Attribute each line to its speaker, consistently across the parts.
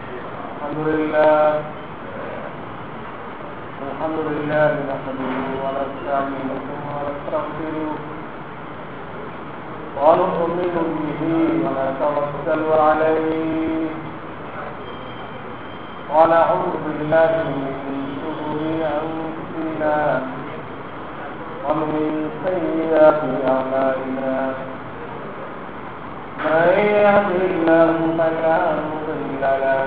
Speaker 1: الحمد لله نحمده ونستعينه ونستغفره ونؤمن به ونتوكل عليه ونعوذ بالله من شرور أنفسنا ومن سيئات أعمالنا من يهده الله فلا مضل له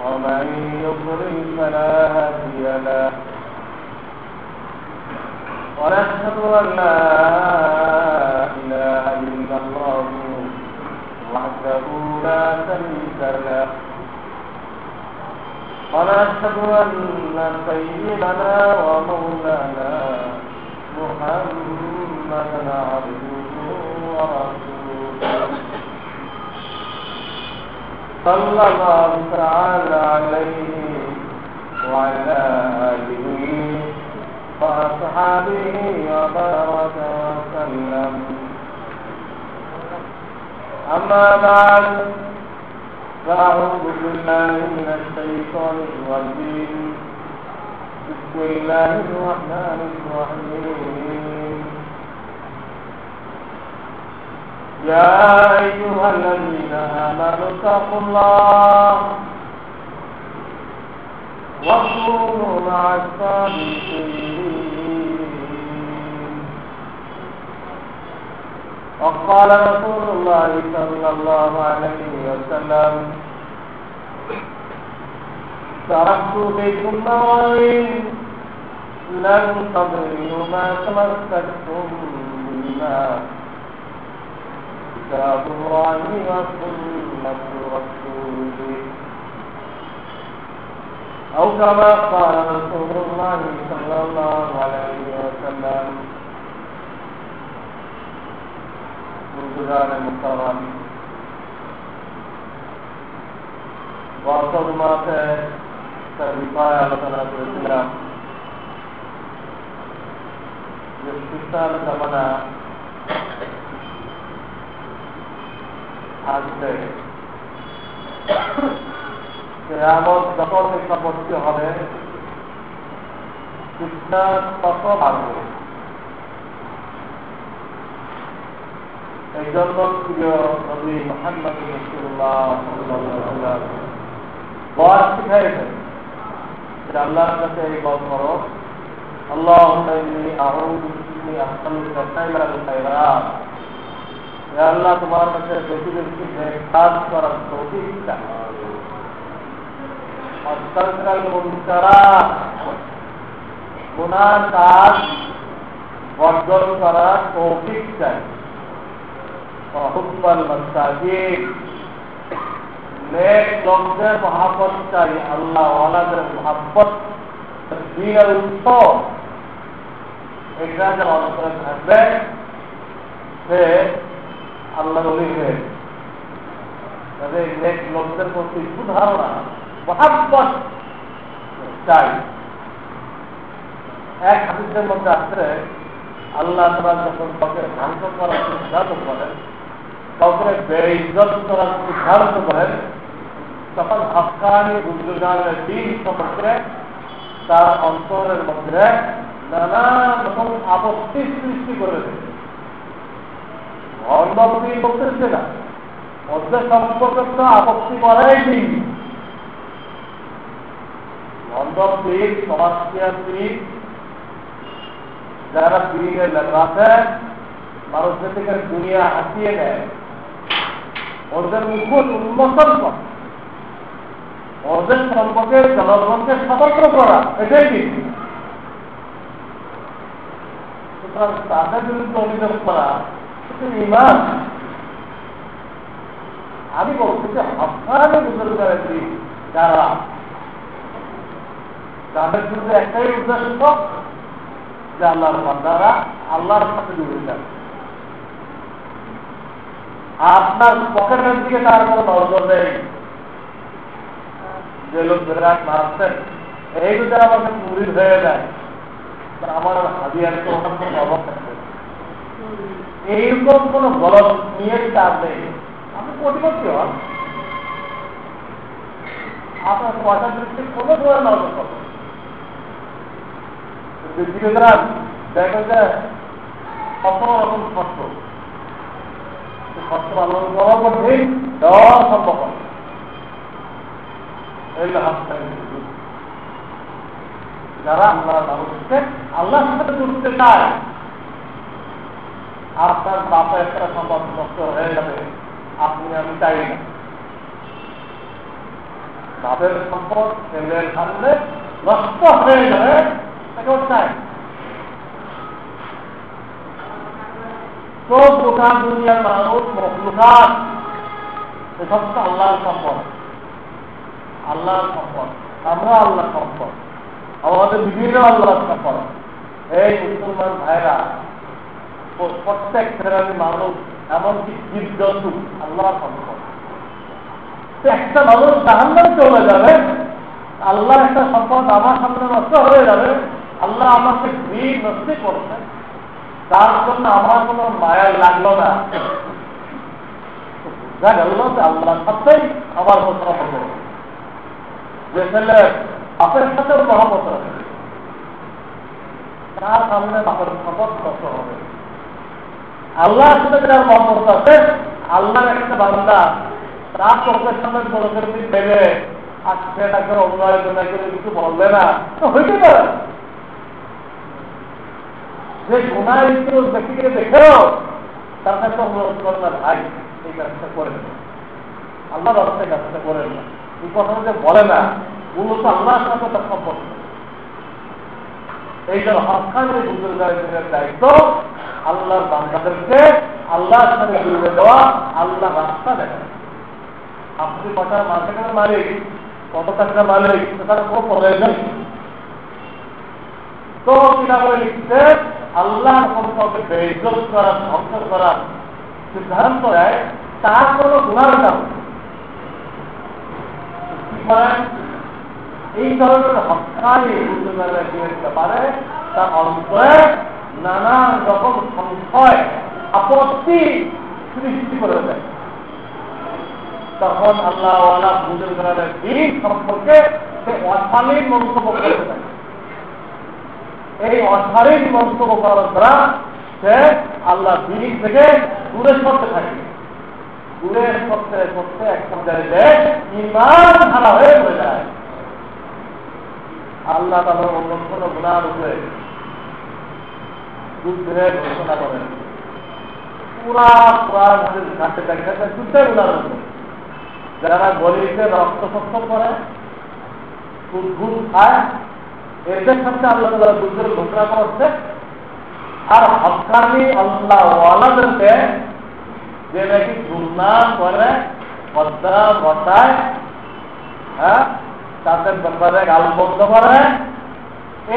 Speaker 1: ومن يضلل فلا هادي له ونشهد أن لا إله إلا الله وحده لا شريك له ونشهد أن سيدنا ومولانا محمدا عبده ورسوله صلى الله تعالى عليه وعلى آله وأصحابه وبارك وسلم. أما بعد فأعوذ بالله من الشيطان الرجيم. بسم الله الرحمن الرحيم. يا أيها الذين آمنوا اتقوا الله وكونوا مع الصادقين. وقال رسول الله صلى الله عليه وسلم: تركت فيكم أمرين لن تضلوا ما تمسكتم بهما كتاب الله وسنة رسوله أو كما قال رسول الله صلى الله عليه وسلم. বুজুর্গান মুহতারাম, গত মাসে তার বিষয়ে আলোচনা করেছিলাম যে ফিতনার জামানা আসবে, কিয়ামত যত নিকটবর্তী হবে ফিতনা তত বাড়বে। এই জন্য প্রিয় নবী মুহাম্মদ রাসূলুল্লাহ সাল্লাল্লাহু আলাইহি ওয়াসাল্লাম বয়ান শিখাইছেন যে আল্লাহর কাছে এই বল করো, আল্লাহুম্মা ইন্নী আউযু বিকা আসআলুকা খায়রাল খায়রাত। হে আল্লাহ, তোমার কাছে বেশি বেশি কাজ করার তৌফিক চাই, আর তারকাল মুনকারাত, গুনাহ কাজ বর্জন করার তৌফিক চাই, হুব্বাল মাসাজিদ, নেক লোকদের মহব্বত চাই, আল্লাহ ওয়ালাদের মহব্বত, দিনের উৎস এটা যার অন্তরে থাকবে সে আল্লাহর ওলি হয়ে তাদের নেক লোকদের প্রতি সুধারণা মহব্বত চাই। এক হাদিসের মধ্যে আসছে আল্লাহ তাআলা যখন কাউকে ধ্বংস করার সিদ্ধান্ত করেন, কাউকে বেইজ্জত করার সিদ্ধান্ত করেন, তখন হক্কানি বুজুর্গানের দিন সম্পর্কে তার অন্তরের মধ্যে নানান রকম আপত্তি সৃষ্টি করে দেয়। ধর্মপতি বলতেছে না, ওদের সম্পর্কে তো আপত্তি করাই নেই। ধর্মপীর, সমাজপীর, যারা পীরের লেখা আছে, মানুষের থেকে দুনিয়া হাসিয়ে নেয়, ওদের মুখোশ উন্মোচন করা, ওদের সম্পর্কে জনগণকে সতর্ক করা, এটাই কিন্তু। সুতরাং তাদের বিরুদ্ধে অভিযোগ করা ইমান। আমি বলছি যে হকানি বুজুর্গানে যারা, তাদের বিরুদ্ধে একটাই উদ্দেশ্য যে আল্লাহর বান্দারা আল্লাহর সাথে জুড়ে যাবে। আপনার পকেটের দিকে তার কোনো নজর নেই। যে লোক বিরাট মারছেন, এই যদি আমাকে মুরিদ হয়ে যায়, আমার হাদিয়ার তো কোনো অবস্থা নেই। এইরকম কোন গলত নিয়ে চাপ নেই। আপনি প্রতিপত্তি হন, আপনার পয়সা দৃষ্টি কোনো দূরে নজর করবে দেখা যায় কত রকম কষ্ট কষ্ট পালন করার মধ্যে দেওয়া সম্ভব হয়। যারা আল্লাহ মানুষকে আল্লাহর সাথে জুড়তে চায়, আপনার বাপের একটা সম্পদ নষ্ট হয়ে যাবে, আপনি আমি চাই না। বাপের সম্পদ ছেলের সামনে নষ্ট হয়ে যাবে, কেউ চায়। সব গোটা দুনিয়ার মানুষ মখলুকাত এসব তো আল্লাহর সম্পদ, আল্লাহর সম্পদ, আমরা আল্লাহর সম্পদ, আমাদের বিভিন্ন আল্লাহর সম্পদ। এই মুসলমান ভাইরা প্রত্যেক শ্রেণীর মানুষ এমনকি জীবজন্তু আল্লাহর সম্পদ। একটা মানুষ জাহান্নামে চলে যাবে, আল্লাহ একটা সম্পদ আমার সামনে নষ্ট হয়ে যাবে, আল্লাহ আমাকে ভিড় নষ্ট করছে, তার জন্য আমার কোনো মায়া লাগলো না, বুঝা গেল যে আল্লাহর সাথেই আমার কথা হবে। যে ছেলে বাপের সাথে মহব্বত হবে, তার সামনে বাপের সম্পদ নষ্ট হবে। আল্লাহর সাথে যার মহব্বত আছে, আল্লাহর একটা বান্দা তার চোখের সামনে বড় করে পেলে আর সেটা করে অন্যায় করে কিছু বলবে না, তো হইতে পারে। যে গুনায় ব্যক্তিকে দেখেও তার কাছে অনুরোধ করেন না, ভাই এই কাজটা করেন না, আল্লাহ রাস্তায় কাজটা করেন না, এই কথা যে বলে না, মূলত আল্লাহর সাথে তার সম্পর্ক। এই জন্য হকানের বুজুর্গের দায়িত্ব আল্লাহর বান্দাদেরকে আল্লাহর সাথে জুড়ে দেওয়া, আল্লাহ রাস্তা দেখায়। আপনি কটা মার্কেটের মালিক, কত টাকার মালিক, তার কোনো প্রয়োজন। তো কিভাবে লিখতে আল্লাহর সম্পর্কে বেইজ্জত করা, ধ্বংস করার সিদ্ধান্ত নেয়, তার কোনো গুনার কারণ কি করেন? এই ধরনের হকানি ব্যাপারে তার অন্তরে নানান রকম সংশয়, আপত্তি সৃষ্টি করে দেয়। তখন আল্লাহ বুজুর্গের দিন সম্পর্কে সে অশালীন মন্তব্য করে থাকে। এই অশালীন মন্তব্য করার দ্বারা সে আল্লাহ দিন থেকে দূরে সরতে থাকে। দূরে সরতে সরতে এক পর্যায়ে ঈমান হারা হয়ে পড়ে যায়। আল্লাহ তাদের অন্য কোনো গুনার উপরে যুদ্ধের ঘোষণা করেন। পুরা ঘাটে দেখা যায় যুদ্ধের গুনার উপরে। যারা গলিতে রক্তসত্য করে, ঘুষ খায়, এদের সাথে আল্লাহ তাআলা যুদ্ধের ঘোষণা করছে। আর হক্কানি আল্লাহওয়ালাদেরকে যে নাকি দুর্নাম করে, পদ্মা ঘটায়, হ্যাঁ, তাদের ব্যাপারে গাল বন্ধ করে,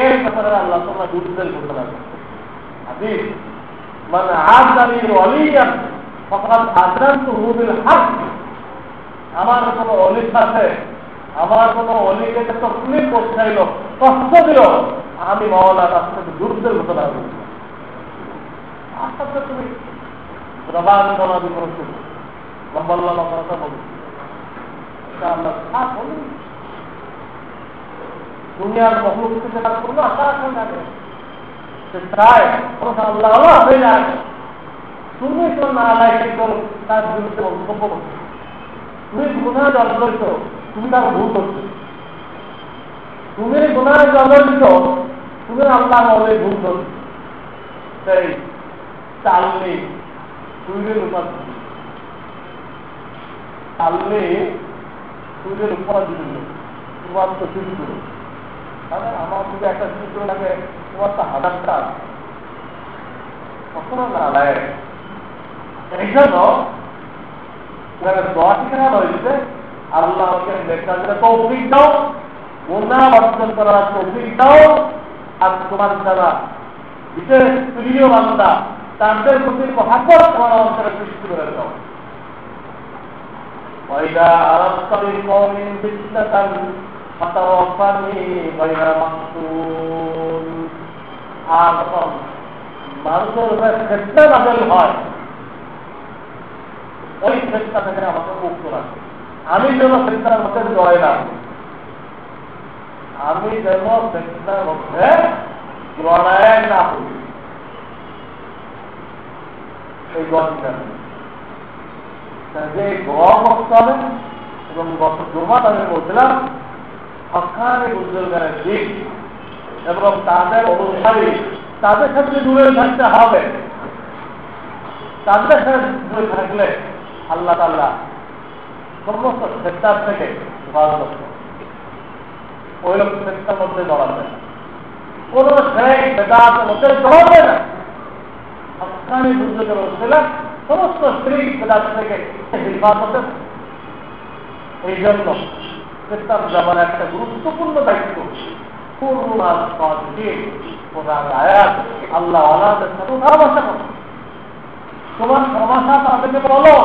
Speaker 1: এই ব্যাপারে আল্লাহ তাআলা যুদ্ধের ঘোষণা করছে। হাদিস মানে আযালি ওয়ালিয়ান ফাকাদ আযরানতুহু বিল হক। আমার কোনো অলির সাথে আমার কোনো অলিকে তকলিফ পৌঁছাইল, কষ্ট দিল, আমি মাওলা তার সাথে যুদ্ধের ঘোষণা করি। আস্তে তুমি জবান বলা বিপরীত লম্বা কথা বলি, দুনিয়ার মহলুককে যেটা করলো আশা রাখা যাবে, সে চায় আল্লাহ হয়ে যায়। তুমি তো না লাইকি করো, তার বিরুদ্ধে মন্তব্য করছো, তুমি গুনাহ জর্জরিত, তুমি তার ভুল করছো, তুমি গুনাহ জর্জরিত, তুমি আল্লাহ বলে ভুল করছো। সেই চালনি সূর্যের উপর, চালনি সূর্যের উপর দিল, তোমার তো শুরু করো। আমার যদি একটা চিত্র লাগে, তোমার তো হাজারটা কখনো না লাগে। এই জন্য দোয়া ঠিকানা রয়েছে, আল্লাহকে নেতাদের তৌফিক দাও, গুনাহ বর্জন করার তৌফিক দাও, আর তোমার যারা বিশেষ প্রিয় বান্দা তাদের প্রতি মহব্বত তোমার অন্তরে সৃষ্টি করে দাও। ওয়াইদা আরাবতাল কওমিন বিসনাতান ফাতাওয়াফানি গায়রা মাকতুল। আর যখন মানুষের উপরে ফিতনা নাযিল হয়, ওই ফিতনা থেকে আমাকে মুক্ত রাখে, আমি যেন ফিতনার মধ্যে জয় না। আমি যেন চেষ্টার মধ্যে লড়াই না করি, এই গণটা যে গড় করতে হবে। এবং গত জমা আমি বলছিলাম হকানি বুজুর্গের দিক এবং তাদের অনুসারী তাদের সাথে দূরে থাকতে হবে। তাদের সাথে দূরে থাকলে আল্লাহ তাআলা সমস্ত ক্ষেত্র থেকে হেফাজত করবে। ওই লোক ক্ষেত্রের মধ্যে জড়াবে না, কোন সেই বেদাতের মধ্যে জড়াবে না। হকানি বুজুর্গের ছিলেন সমস্ত স্ত্রী বেদাত থেকে হেফাজতে। এই জন্য ইসলাম জামার একটা গুরুত্বপূর্ণ দায়িত্ব আল্লাহ আল্লাহদের সাথে উঠাবাসা করো। তোমার সমস্যা তাদেরকে বলো,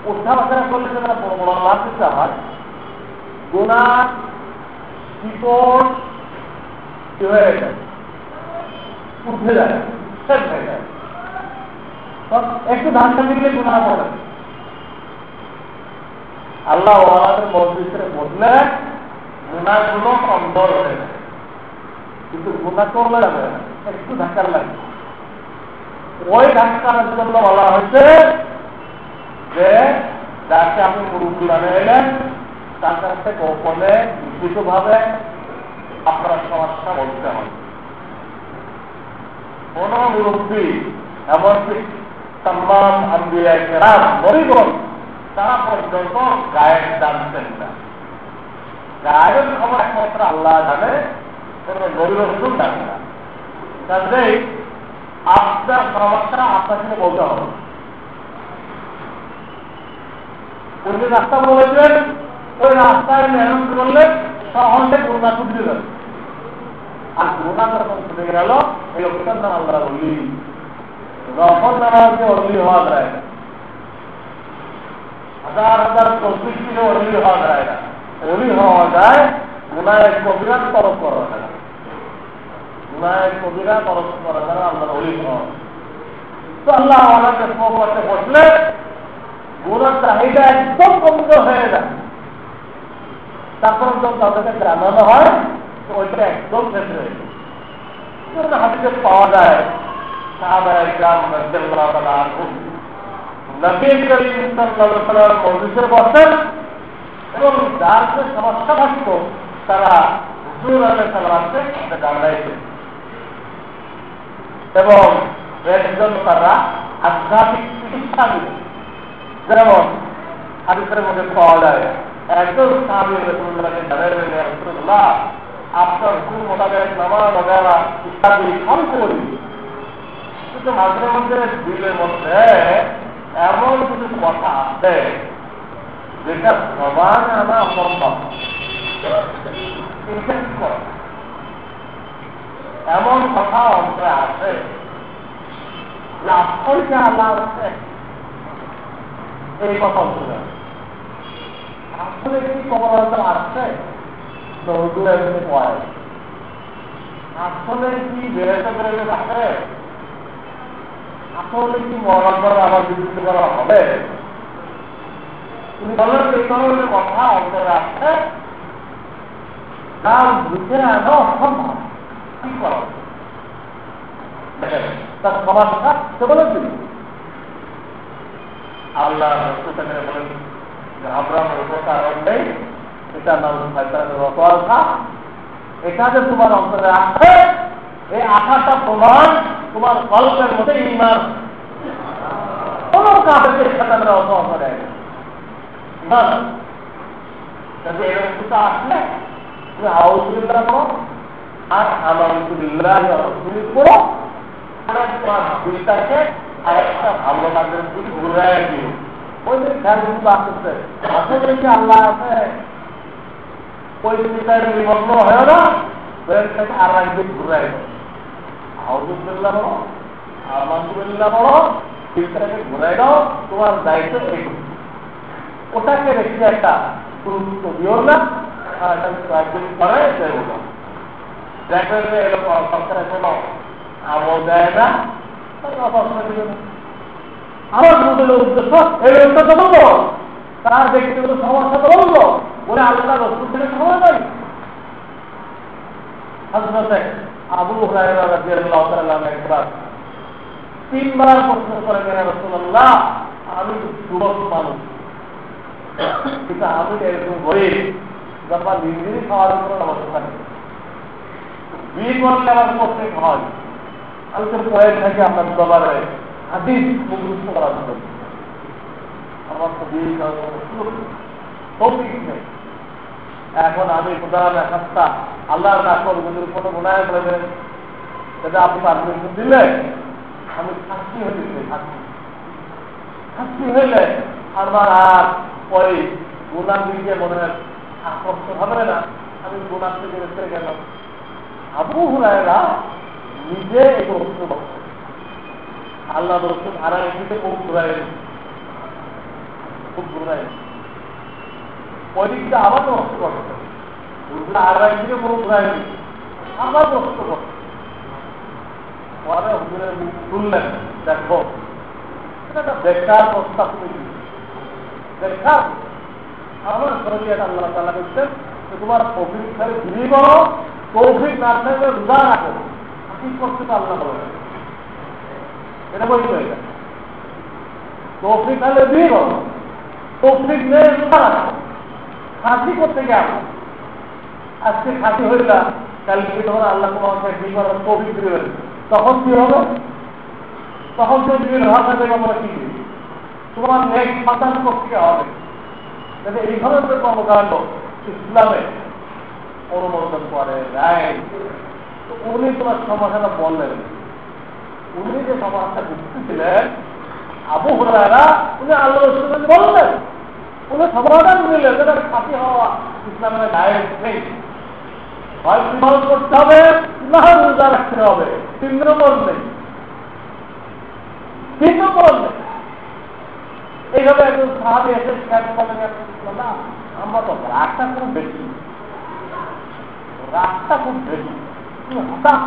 Speaker 1: উঠাবাসা করলে তারা বড় বড় লাভ দিতে আমার গুনাহ বিপদ কি হয়ে যায়, উঠে যায়, শেষ হয়ে যায়। একটু ধানটা দিলে গুনাহ করে আল্লাহ ওয়ালাদের মসজিদে বদলে গুনাহগুলো কমজোর হয়ে যায়। কিন্তু গুনাহ করলে যাবে না, একটু ধাক্কার লাগে। ওই ধাক্কার জন্য বলা হয়েছে যে যাকে আপনি মুরব্বী বানিয়ে এলেন তার কাছে গোপনে বিস্তৃতভাবে আপনার সমস্যা বলতে হবে। কোন মুরব্বী এমনকি তামাম আম্বিয়া কেরাম নবীগণ তারা পর্যন্ত গায়েব জানতেন না। গায়েবের খবর একমাত্র আল্লাহ জানে, নবী রাসূল জানে না। কাজেই আপনার সমস্যা আপনাকে বলতে হবে। উনি রাস্তা বলেছেন, ওই রাস্তায় মেহনত করলে সহজে গুনাহ ছুটে যাবে। আর গুনাহ যখন ছুটে গেল এই লোকটার নাম আল্লাহ বলি যখন নামাজে অলি হওয়া যায় না, হাজার হাজার প্রস্তুতিতে অলি হওয়া যায় না। অলি হওয়া যায় গুনাহের কবিরা তরফ করা যায় না, গুনাহের কবিরা তরফ করা যায় না, আল্লাহ অলি হওয়া। তো আল্লাহ আমাকে করতে বসলে গুনার চাহিদা একদম কমজোর হয়ে যায়। তারপর যখন তাদেরকে জানানো হয় তো ওইটা একদম শেষ হয়ে যায়। হাদিসে পাওয়া যায় সাহাবায়ে কিরাম রাদিয়াল্লাহু তাআলা আনহুম নবী করিম সাল্লাল্লাহু আলাইহি ওয়াসাল্লাম মজলিসে বসেন এবং যার যে সমস্যা থাকতো তারা হুজুর আলাইহিস সালামকে জানাইতেন এবং এর জন্য তারা আধ্যাত্মিক চিকিৎসা দিতেন। যেমন হাদিসের মধ্যে পাওয়া যায় একজন সাহাবী রাসূলুল্লাহকে জানালেন, ইয়া রাসূলুল্লাহ আপনার হুকুম মোতাবেক নামাজ ওয়াগারা ইত্যাদি সব করি, কিন্তু মাঝে মধ্যে দিলের মধ্যে এমন কিছু কথা আছে যেটা সবার আনা অসম্ভব। এমন কথা অন্তরে আছে যে আসলকে আল্লাহ আছে এই কথা অন্তরে আসলে কি কবর আসছে আসলে কি বেড়েতে বেড়ে থাকে, আসলে কি মরণ করে আবার বিদ্যুৎ করা হবে। তুমি বলেন এই ধরনের কথা অন্তরে আসছে তার বুঝে আনা অসম্ভব। কি করা তার সমস্যা সে বলেছিল আল্লাহ বলেন যে আব্রাহামের উপকার নেই, এটা নাম রসা, এটা যে তোমার অন্তরে আসছে এই আশাটা প্রমাণ তোমার কল্পের মধ্যে ইমান কোন কাজকে সাথে অসহ্য দেয় না। এরকমটা আসলে তুমি আউযুবিল্লাহ করো আর আলহামদুলিল্লাহ করো, তোমার দিলটাকে আর একটা ভালো কাজের দিকে ঘুরাই দিও। ওই যে খেয়াল কিন্তু আসতেছে আসলে কি আল্লাহ আছে ওই চিন্তায় নিমগ্ন হয় না, আর একদিন ঘুরাই আউযুবিল্লাহ বলো আলহামদুলিল্লাহ বলো, চিন্তাটাকে ঘুরাই দাও। তোমার দায়িত্ব এইটুকু, ওটাকে রেখে একটা গুরুত্ব দিও না। একদিন পরে দেখবেন যে এরকম সরকারের কোনো আমল দেয় না, আমার মধ্যে উদ্দেশ্য এই উদ্দেশ্য বলবো তার ব্যক্তিগত সমস্যা তো বলবো বলে আল্লাহ রসুল থেকে সময় নাই। হযরতে আবু হুরায়রা রাদিয়াল্লাহু তাআলা একবার তিনবার প্রশ্ন করেন, ইয়া রাসূলুল্লাহ, আমি যুবক মানুষ, কিন্তু আমি এরকম গরিব, যখন নিজেরই খাওয়ার কোনো অবস্থা নেই, বিয়ে করলে আমার প্রত্যেক হয়, আমি তো পরে থাকি আপনার দরবারে হাদিস মুখস্থ করার জন্য, আমার তো বিয়ে তৌফিক নেই। এখন আমি প্রধান একটা আল্লাহর রাখল কোনো গুনাহ করবেন, সেটা আপনি পারমিশন দিলে আমি সাক্ষী হতে সাক্ষী হইলে আমার আর ওই গুনার দিকে মনে হয় আকর্ষণ হবে না, আমি গুনার থেকে বেঁচে গেল। আবু হুরায়রা নিজে এই বস্তু বলছে, আল্লাহ রসুল আর একদিকে খুব ঘুরাই ওই দিকটা আবার নষ্ট করছে, আর একদিকে কোনো ঘুরাই আবার নষ্ট করছে। পরে হুজুরের মুখ শুনলেন, দেখো এটা একটা বেকার প্রস্তাব তৈরি, বেকার। আমার শরীয়ত আল্লাহ তাআলা বলছেন যে তোমার তৌফিক থাকলে বিয়ে করো, তৌফিক না থাকলে রোজা রাখো। কি করতে তো আল্লাহ বলেন, এটা বলতে এটা তৌফিক থাকলে বিয়ে করো, তৌফিক নেই রোজা রাখো। খাসি করতে গেল, আজকে খাসি হইলা, কালকে যখন আল্লাহ তোমাকে বিয়ে করার তৌফিক দিবেন, তখন কি হবে? তখন তো বিয়ে ভাষা দেবে আমরা কি তোমার নেক্সট সন্তান করতে হবে। এই ধরনের কর্মকাণ্ড ইসলামে অনুমোদন করে নাই। উনি তোমার সমাধান বললেন, উনি যে সমাজটা বুঝতেছিলেন আবু হুরায়রা, উনি আল্লাহ রাসূলকে বললেন, উনি সমাধান দিলেন যেটা ফাঁসি হওয়া ইসলামের জায়েজ নেই, হয় ইবাদত করতে হবে না হয় রোজা রাখতে হবে, তিন নম্বর নেই, তিন নম্বর নেই। এইভাবে একজন সাহাবী এসে না, আমরা তো রাগটা খুব বেশি, রাগটা খুব বেশি, হঠাৎ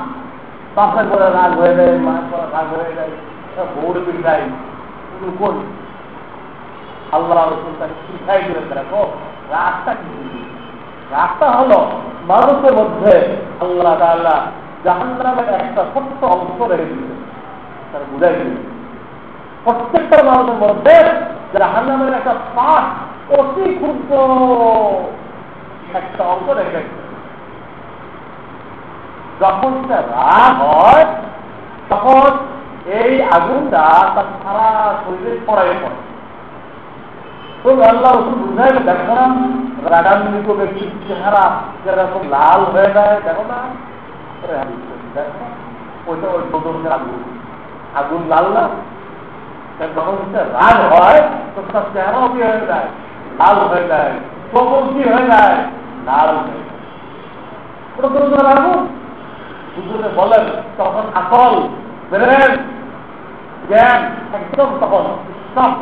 Speaker 1: বাপের করে রাগ হয়ে যায়, মায়ের করে রাগ হয়ে যায়, বউরে পিঠাই শুরু করি। আল্লাহ রসুল তাকে শিখাই দিলেন, দেখো রাগটা কি, রাগটা হলো মানুষের মধ্যে আল্লাহ তাআলা জাহান্নামের একটা ছোট্ট অংশ রেখে দিলেন, তারা বুঝাই দিলেন প্রত্যেকটা মানুষের মধ্যে জাহান্নামের একটা পাঠ অতি ক্ষুদ্র একটা অংশ রেখে দিলেন। যখন সে রাগ হয় তখন এই আগুনটা তার সারা শরীরে ছড়াই পড়ে। তো আল্লাহ রসুল বুঝাই, দেখো না রাগান্বিত ব্যক্তির চেহারা যেরকম লাল হয়ে যায়, দেখো না, দেখো ওইটা ওই বদলের আগুন, আগুন লাল না, যখন সে রাগ হয় তো তার চেহারাও কি হয়ে যায়, লাল হয়ে যায়, চোখও কি হয়ে যায়, লাল হয়ে যায়। ওটা বদলের আগুন। হুজুরে বলেন তখন আকল ব্রেন জ্ঞান একদম তখন সব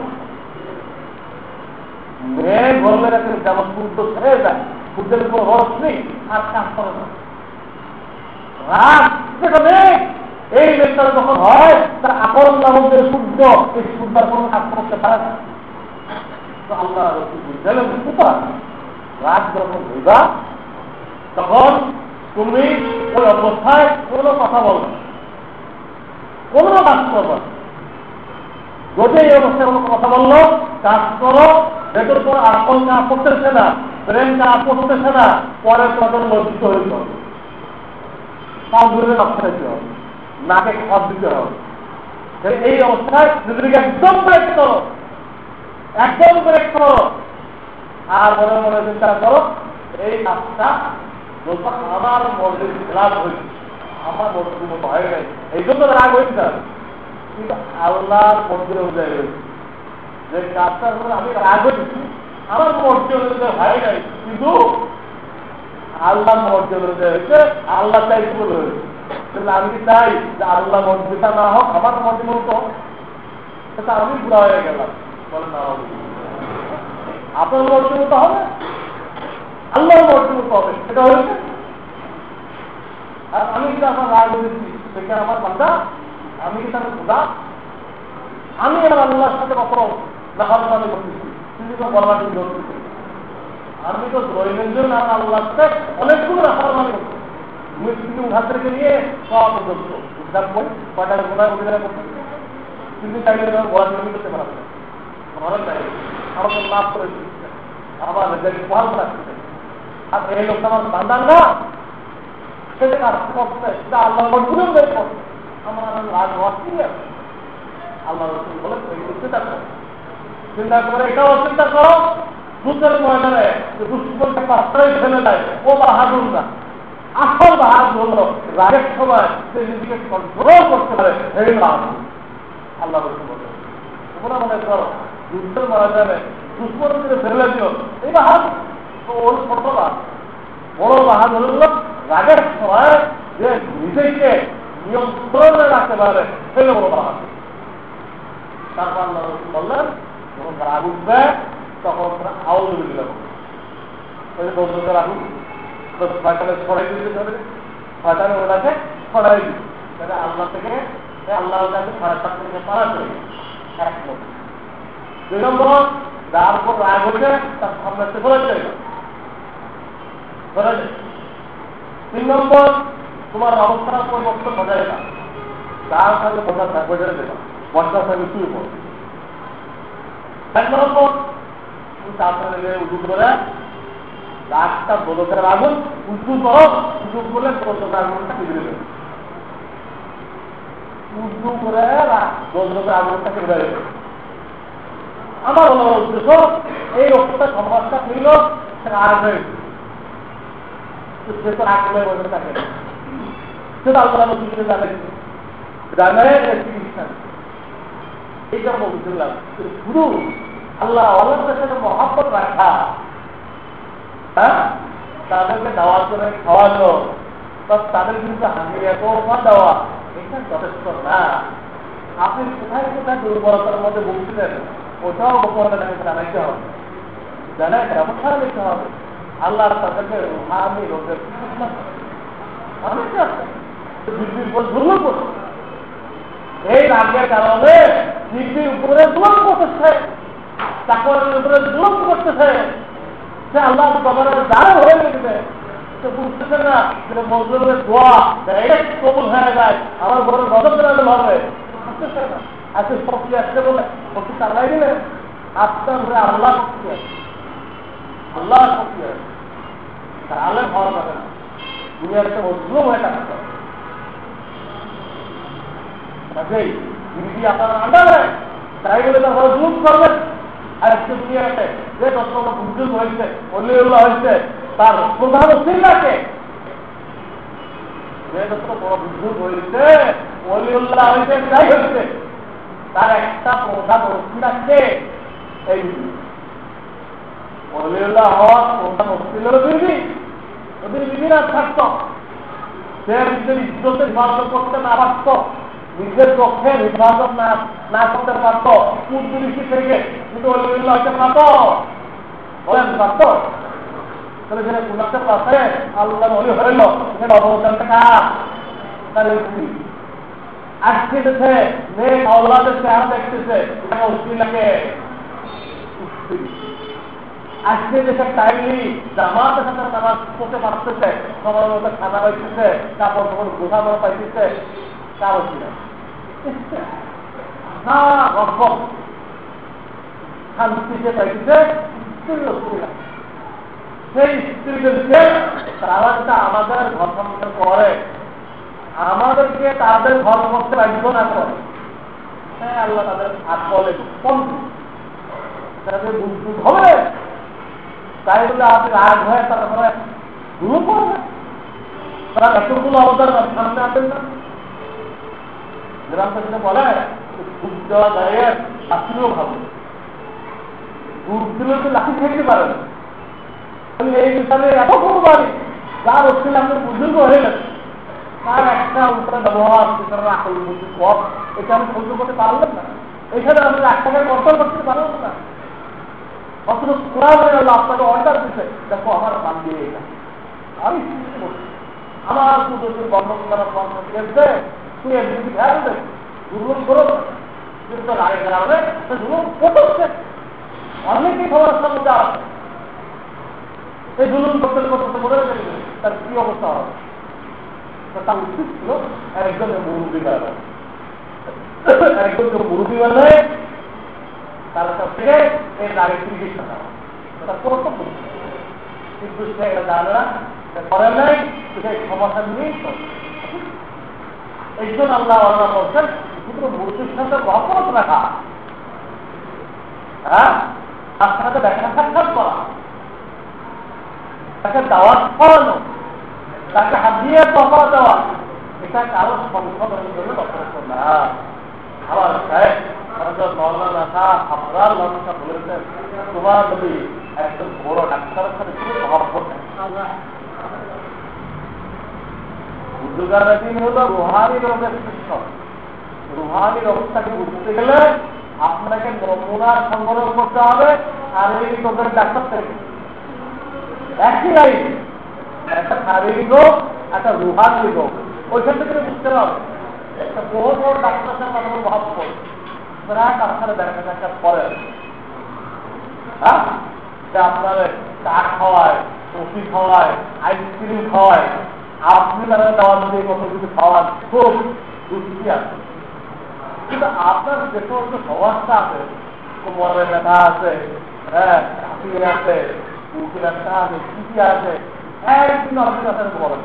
Speaker 1: মেয়ে বললে যেমন সূর্য ছেড়ে যায়, সূর্যের উপর রশ্মি আর কাজ করে না, রাত যেটা মেঘ, এই মেঘটা যখন হয় তার আকল নামক যে সূর্য, এই সূর্যের কোনো কাজ করতে পারে না। তো আল্লাহ বুঝলেন রাত যখন হইবা তখন তুমি ওই অবস্থায় কোনো কথা বলবে, কোনো কাজ করবে। যদি এই অবস্থায় কোনো কথা বললো, কাজ করো, ভেতর করে আকল কাজ করতেছে না, ব্রেন কাজ করতেছে না, পরে তোমাদের লজ্জিত হইতে হবে, পা ঘুরে নষ্ট দিতে হবে, নাকে খাপ দিতে হবে। এই অবস্থায় নিজেকে একদম ব্রেক করো, একদম ব্রেক করো, আর মনে মনে চিন্তা করো এই কাজটা আমার মর্জির খেলাফ হয়েছে, আমার মর্জির মতো হয় নাই, এই জন্য রাগ হয়েছে। কিন্তু আল্লাহর মর্জির অনুযায়ী হয়েছে, যে কাজটা আমি রাগ হয়েছি আমার মর্জি অনুযায়ী হয় নাই, কিন্তু আল্লাহর মর্জি অনুযায়ী হয়েছে, আল্লাহ চাই বলে হয়েছে। আমি কি চাই যে আল্লাহ মর্জিটা না হোক, আমার মর্জি মতো, সেটা আমি বুড়া হয়ে গেলাম, বলে না আপনার মর্জি মতো হবে, আল্লাহর মর্জি মতো হবে, সেটা হয়েছে। আর আমি কিন্তু আমার রাগ হয়েছি, সেটা আমার বান্দা, আমি কিন্তু আমার খোদা, আমি আমার আল্লাহর সাথে কখনো নাফরমানি করতেছি, কিন্তু বলার জন্য আমি তো দৈনন্দিন আমার আল্লাহর সাথে অনেকগুলো নাফরমানি করতেছি, মৃত্যু উঠান থেকে নিয়ে সব পর্যন্ত উদ্ধার করে কয়টা কোথায় অধিকার করতে কিন্তু চাইলে বলা জমি করতে পারবে না ভালো চাই আমাকে মাফ করে দিচ্ছে আমার ভালো রাখছে আর এই লোকটা আমার বান্দার না সেটা কাজ করছে সেটা আল্লাহ মজবুরেও বের করছে আমার রাজ হওয়ার কি আছে আল্লাহ রসুল বলে চিন্তা করো চিন্তা করে এটাও চিন্তা করো যুদ্ধের ময়দানে দুশ্মনকে পাত্রাই ফেলে দেয় ও বাহাদুর না আসল বাহাদুর হলো রাগের সময় সে নিজেকে কন্ট্রোল করতে পারে এই বাহাদুর আল্লাহ রসুল বলে তোমরা মনে করো যুদ্ধের ময়দানে দুশ্মনকে ফেলে দিও এই বাহাদুর ওর ছোট বড় বাহাদুর হলো রাগের সময় যে নিজেকে নিয়ন্ত্রণে রাখতে পারে সেই বড় বাহাদুর তারপর আল্লাহ রসুল বললেন যখন রাগ উঠবে তখন আউল দিল রাগুন ছয়টানে ছড়াই দিতে হবে ছয়টানে ওটাকে ছড়াই দিই তাহলে আল্লাহ থেকে আল্লাহ কাছে 7:30 থেকে পারা চলে এক নম্বর 2 নম্বর যার উপর রাগ হচ্ছে তার সামনে ঘোরা যায় না 3 নম্বর তোমার অবস্থার পরিবর্তন বোঝায় না যার সাথে বোঝা দেবা বর্ষার সঙ্গে শুরু করো 4 নম্বর উঁচু করে গাছটা দোলকের আগুন উঁচু করো উঁচু করলে দোলকের আগুনটা বিগড়ে দেবে উঁচু করে দোলকের আগুনটা বিগড়ে দেবে আমার হলো উদ্দেশ্য এই রোগটা সমাজটা ছিল সেটা আগ হয়ে সে তো আগ হয়ে বসে থাকে সেটা আল্লাহ নদীকে জানে চিকিৎসা এইটা বলছিলাম শুধু আল্লাহ আল্লাহর সাথে মহাব্বত রাখা হ্যাঁ তাদেরকে দাওয়াত করে খাওয়ানো তাদের কিন্তু হাজির এত দেওয়া এটা যথেষ্ট না আপনি কোথায় কোথায় দুর্বলতার মধ্যে বলছিলেন ওটাও গোপনে জানাইতে হবে জানাই ব্যবস্থা নিতে হবে আল্লাহ তাদেরকে আমি রোগের পৃথিবীর উপর দুর্বল করছে এই রাগের কারণে পৃথিবীর উপরে দুর্বল করতেছে চাকরের উপরে জুলুম করতেছে সে আল্লাহ বাবার দ্বারা হয়ে গেছে সে বুঝতেছে না যে মজলুমের দোয়া কবুল হয়ে যায় আমার ঘরে গজব বেড়াতে হবে বুঝতেছে না আজকে শক্তি আসছে বলে শক্তি চালাই দিলেন আস্তে ধরে আল্লাহ শক্তি আছে আল্লাহ শক্তি আছে তাহলে ভালো পাবে না দুনিয়ার একটা মজলুম হয়ে থাকতে হবে আপনার আন্ডারে তাই বলে তারা জুলুম করবেন আর আজকে দুনিয়াতে যে দশটা বুজুর্গ হয়েছে অলিউল্লাহ হয়েছে তার প্রধান চিল্লাকে যে দশটা বড় বুজুর্গ হয়েছে অলিউল্লাহ হয়েছে যাই হয়েছে তার একটা প্রধান চিল্লাকে এই অলিউল্লাহ হওয়ার প্রধান অস্তিলের বিবি ওদের বিবি না থাকত সে নিজের ইজ্জতের হিফাজত করতে না পারত নিজের পক্ষে হিফাজত না করতে পারত পুরুষি থেকে কিন্তু অলিউল্লাহ হইতে পারত বলেন পারত তাহলে সেটা কুলাতে পাশে আল্লাহ অলি হইল সেখানে অবস্থানটা কার তার স্ত্রী আসতেছে মেয়ে আল্লাহদের চেহারা দেখতেছে এটা উস্তিলাকে আজকে যে টাইমলি জামাতের সাথে নামাজ পড়তে পারতেছে সময় মতো খানা পাইতেছে কাপড় তখন গোছানো পাইতেছে তার অসুবিধা শান্তিতে পাইতেছে স্ত্রীর অসুবিধা সেই স্ত্রীদেরকে তারা যেটা আমাদের ঘর সংসার করে আমাদেরকে তাদের ঘর করতে বাধ্য না করে হ্যাঁ আল্লাহ তাদের হাত বলে কম তাদের বুঝ হবে তাই বলে আপনি রাগ হয়ে তারপরে দূর করবে তারা এতগুলো অবদান সামনে আসেন না গ্রাম থেকে বলে দুধ দেওয়া যায় শাস্ত্রীয় ভাবে দুধ দিলে তো লাঠি খেতে পারেন এই বিষয়ে এত কোনো বাড়ি যার হচ্ছে আমাদের বুজুর্গ হয়ে গেছে তার একটা উপরে ব্যবহার আকল বুদ্ধি পথ এটা আমি সহ্য করতে পারলাম না এখানে আপনি একটাকে কন্ট্রোল করতে পারলাম না অথচ কোরআন আপনাকে অর্ডার দিচ্ছে দেখো আমার বান দিয়ে এটা আমি আমার পুজোর বন্ধন করার বন্ধন দিয়েছে তুই এমনি খেয়াল দেখ দুর্বল করো কিন্তু রাগে গেলে দুর্বল করছে অনেকেই খবরের সামনে আছে এই জুলুম করতে করতে মনে হয়ে তার কি অবস্থা হবে তার উচিত ছিল একজনের মুরব্বী বানানো, একজনকে মুরব্বী বানায় তার কাছ থেকে এই নারী চিকিৎসা নেওয়া, এটা কর্তব্য। কিন্তু সে এটা জানে না, করে নাই, সেই সমস্যা নিয়েই এই জন্য আল্লাহ আল্লাহ বলছেন শুধু মুরব্বীর সাথে মহব্বত রাখা, হ্যাঁ, তার সাথে দেখা সাক্ষাৎ করা, তাকে দাওয়াত খাওয়ানো, তাকে হাত দিয়ে তফা দেওয়া, এটা কারো সংশোধনের জন্য যথেষ্ট না। আবার বলেছেন তোমার যদি একজন বড় ডাক্তারের সাথে খুব মহব্বত হলো রুহানি রোগের চিকিৎসক। রুহানি রোগটাকে বুঝতে গেলে আপনাকে নমুনার সংগ্রহ করতে হবে শারীরিক রোগের ডাক্তার থেকে। একই লাইন, একটা শারীরিক রোগ, একটা রুহানি রোগ, ওইখান থেকে বুঝতে হবে। একটা বড় বড় ডাক্তার সাথে আমাদের মহব্বত, তার সাথে দেখা সাক্ষাৎ করেন, হ্যাঁ, আপনার চা খাওয়ায়, কফি খাওয়ায়, আইসক্রিম খাওয়ায়, আপনি তারা দাওয়াত দিয়ে কত কিছু খাওয়ান, খুব রুচি আছে। কিন্তু আপনার যে সমস্ত সমস্যা আছে, কোমরে ব্যথা আছে, হ্যাঁ, হাতি আছে, বুকে ব্যথা আছে, চিঠি আছে, একদিন আপনি কাছে বলেন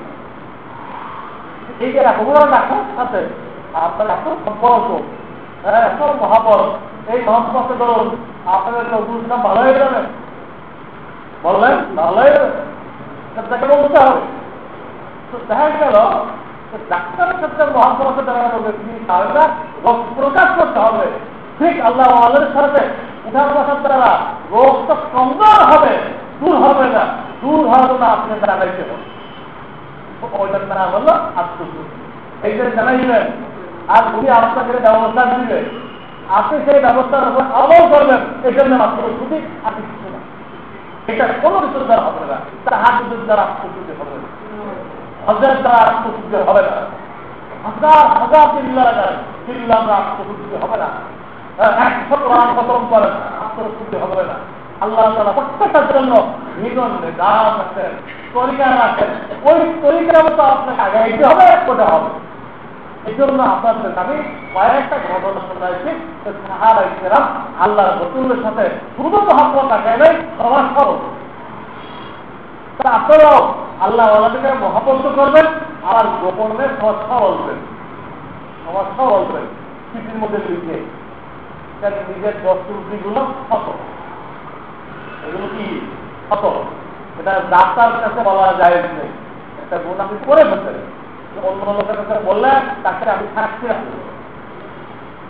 Speaker 1: এই যে এত বড় ডাক্তার সাথে আপনার এত সম্পর্ক, হ্যাঁ, এত মহাপর, এই মহাপথে ধরুন আপনাদের নাম ভালো হয়ে যাবে, বললেন ভালো হয়ে যাবে, তাকে বলতে হবে। তো দেখা গেল ডাক্তারের ক্ষেত্রে মহাপথে দেখা যাবে তাহলে রোগ প্রকাশ করতে হবে। ঠিক আল্লাহ আল্লাহর সাথে উঠার বসার দ্বারা রোগ তো কমজোর হবে, দূর হবে না, দূর হবে না, আপনি জানাইতে হবে। ওইটার দ্বারা হলো আত্মশুদ্ধি, এই যে জানাইলেন, আর উনি আপনাকে ব্যবস্থা দিবে, আপনি সেই ব্যবস্থার উপর আমল করবেন, এই জন্য আত্মশুদ্ধি আর কিছু না। এটা কোনো কিছুর দ্বারা হবে না, তার হাত কিছুর দ্বারা আত্মশুদ্ধি হবে না, হজের দ্বারা আত্মশুদ্ধি হবে না, হাজার হাজার চিল্লা আত্মশুদ্ধি হবে না, 100 কোরআন খতম করেন আত্মশুদ্ধি হবে না। আল্লাহ তাআলা প্রত্যেকটার জন্য নিগম নিদান আছেন, তরিকা রাখেন, ওই তরিকার মতো আপনাকে আগাইতে হবে, করতে হবে। এই জন্য আপনাদের আমি কয়েকটা ঘটনা শোনাইছি, সাহাবায়ে কেরাম আল্লাহর রাসূলের সাথে শুধু মহব্বত রাখে নাই, সবার করো। আপনারাও আল্লাহ ওয়ালাদেরকে মহব্বত করবেন, আর গোপনে সমস্যা বলবেন, সমস্যা বলবেন চিঠির মধ্যে লিখে নিজের দস্তুগুলো কত, এগুলো কি কত, এটা ডাক্তার কাছে বলা যায় নেই, একটা গুণ আপনি করে ফেলতেন, অন্য লোকের কাছে বললে তাকে আমি সাক্ষী রাখবো,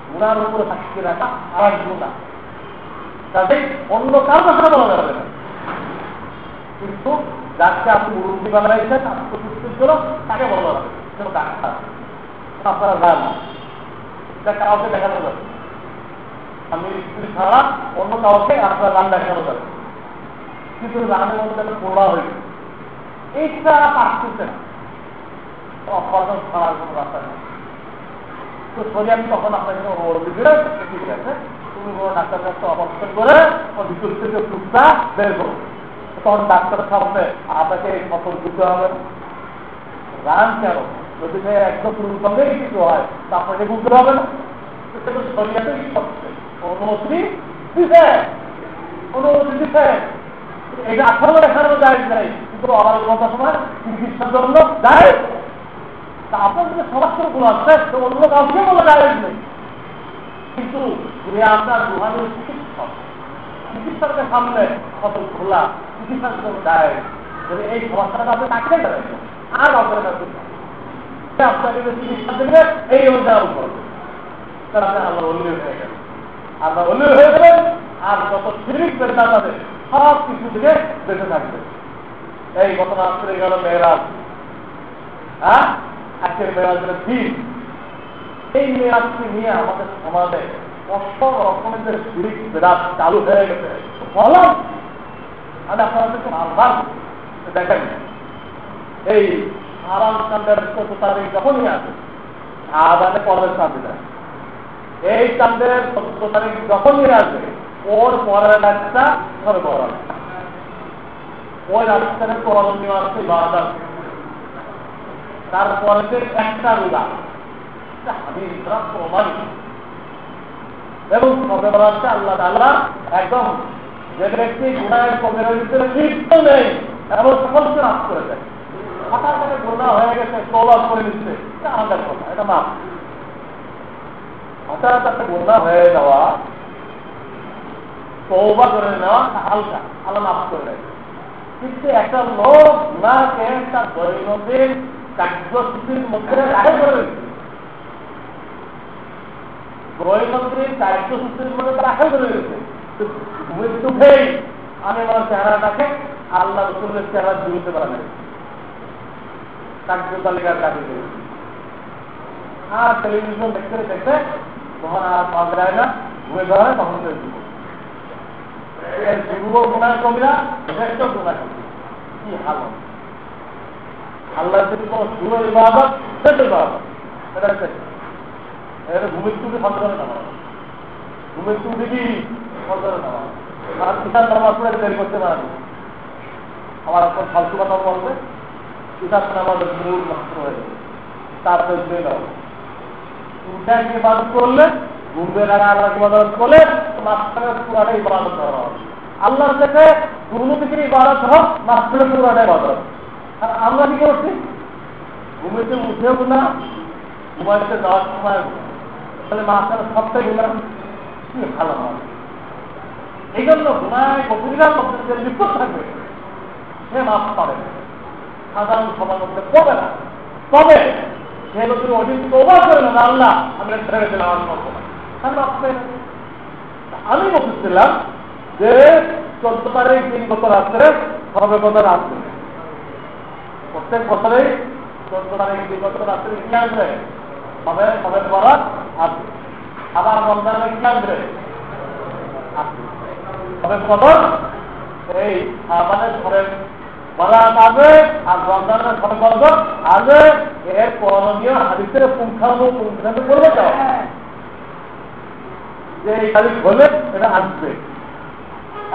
Speaker 1: গুণার উপরে সাক্ষী রাখা আর এক গুণা, তাদের অন্য কারো কাছে বলা যাবে না। কিন্তু যাকে আপনি মুরব্বী বানাইছেন আত্মশুদ্ধির জন্য তাকে বলা যাবে, সেটা ডাক্তার, আপনারা যান, এটা কাউকে দেখানো যাবে, আমি স্ত্রী ছাড়া অন্য কাউকে আপনার রান দেখানো যাবে, কিন্তু রানের মধ্যে পোড়া হয়েছে, এইটা পারতেছে না, অপারেশন ছাড়ার কোনো রাস্তা নেই। তো শরীর আমি তখন আপনাকে ঠিক আছে, তুমি কোনো ডাক্তার কাছে অপারেশন করে ভিতর থেকে টুকটা বের করো, তখন ডাক্তারের সামনে আপনাকে ফসল দিতে হবে। রান কেন, যদি সে একদম পুরুষেই কিছু হয় তা আপনাকে বুঝতে হবে না, শরীরটাই সবচেয়ে অনুমতি দিতে, অনুমতি দিতে, এটা 18 দেখানো যায় নাই, কিন্তু আবার কথা সময় চিকিৎসার জন্য যায়। তা আপনার যদি সমস্যার গুলো আছে তো অন্য কাউকে বলা যায় নেই, কিন্তু আপনার রুহানি চিকিৎসক, চিকিৎসকের সামনে কত খোলা চিকিৎসার জন্য যায়, যদি এই সমস্যাটা আপনি তাকে দেবেন আর আপনার কাছে আপনাকে যে চিকিৎসা দেবে এই অনুযায়ী করবে, তাহলে আপনি আল্লাহ অলি হয়ে গেলেন, আল্লাহ অলি হয়ে গেলেন, আর যত শিরিক বেদা যাবে সব কিছু থেকে বেঁচে থাকবে। এই ঘটনা চলে গেল মেয়েরাজ, হ্যাঁ, আজকের মেয়েরাজের দিন, এই মেয়েরাজকে নিয়ে আমাদের সমাজে কত রকমের যে শিরিক বেদা চালু হয়ে গেছে, বললাম আমি আপনাদেরকে আহ্বান দেখেন, এই আরাম চান্দের 14 তারিখ যখনই আছে আদানে পরের চাঁদ দেয়, এই চাঁদের 14 তারিখ যখনই আসবে ওর পরের রাতটা ধরে পড়া, ওই রাস্তায় কোরআন নিয়ে আসছে বারবার, তারপরে একটা রোজা, হাদিস প্রমাণিত। এবং কবে বলা হচ্ছে আল্লাহ তাআলা একদম যে ব্যক্তি গুনাহের কবিরার ভিতরে লিপ্ত নেই এবং সকলকে মাফ করে দেয়। হঠাৎ করে গুনাহ হয়ে গেছে, তওবা করে নিচ্ছে, এটা আমাদের কথা, এটা মাফ। হঠাৎ একটা গুনাহ হয়ে যাওয়া, তওবা করে নেওয়া হালকা, আল্লাহ মাফ করে দেয়। কিন্তু একটা লোক গুনাহকে তার দৈনন্দিন কার্যসূচির মধ্যে রাখা করে দিচ্ছে, দৈনন্দিন কার্যসূচির মধ্যে রাখা করে দিচ্ছে। মৃত্যুকেই আমি আমার চেহারাটাকে আল্লাহ রসুলের চেহারা দিতে পারা যায়, কার্য তালিকার কাজে দিয়েছি। আর টেলিভিশন দেখতে দেখতে তখন আর পাওয়া যায় না, ঘুরে যাওয়া হয়, তখন যুব গুণার কবিরা শ্রেষ্ঠ গুণা কবি। কি হালত! আল্লাহ যদি কোনো শুরু ইবাদত শেষ ইবাদত, এটা এটা ঘুমের চুপি সন্তানে নেওয়া, ঘুমের চুপি কি সন্তানে নেওয়া। আর কিতাব নামাজ পড়ে বের করতে পারেন, আমার এখন ফালতু কথা বলবে, কিতাব নামাজের মূল নষ্ট হয়ে যাবে। তারপরে বের হবে উঠায় ইবাদত করলে, ঘুমবে লাগা আল্লাহ ইবাদত করলে মাঝখানে পুরাটাই ইবাদত করা হবে। আল্লাহর কাছে দুর্নীতির ইবাদত হোক, মাঝখানে পুরাটাই ইবাদত। আর আমরা কি করছি? ঘুমেতে উঠেও না, ঘুমাইতে যাওয়ার সময় তাহলে মাঝখানে সবটাই গুণাম, কি ভালো হয়। এই জন্য গুণায় গভীরার মধ্যে বিপদ থাকবে, সে মাফ পাবে না, সাধারণ সবার মধ্যে পড়বে না। তবে সে লোক অধিক তওবা করে না, আল্লাহ আমি ছেড়ে দিলাম, আমি করবো না, আমি বলতেছিলাম যে 14 তারিখ দিন গত রাত্রে হবে গত রাত্রে, প্রত্যেক বছরেই 14 তারিখ দিন গত রাত্রে কি আসবে? হবে হবে বরাত আসবে। আবার রমজানে কি আসবে? হবে কদর, এই আমাদের ঘরের বরাত আসবে, আর রমজানের ঘরে কদর আসবে। এর করণীয় হাদিসের পুঙ্খানুপুঙ্খানু করবে তো, যে এই তারিখ হলে এটা আসবে।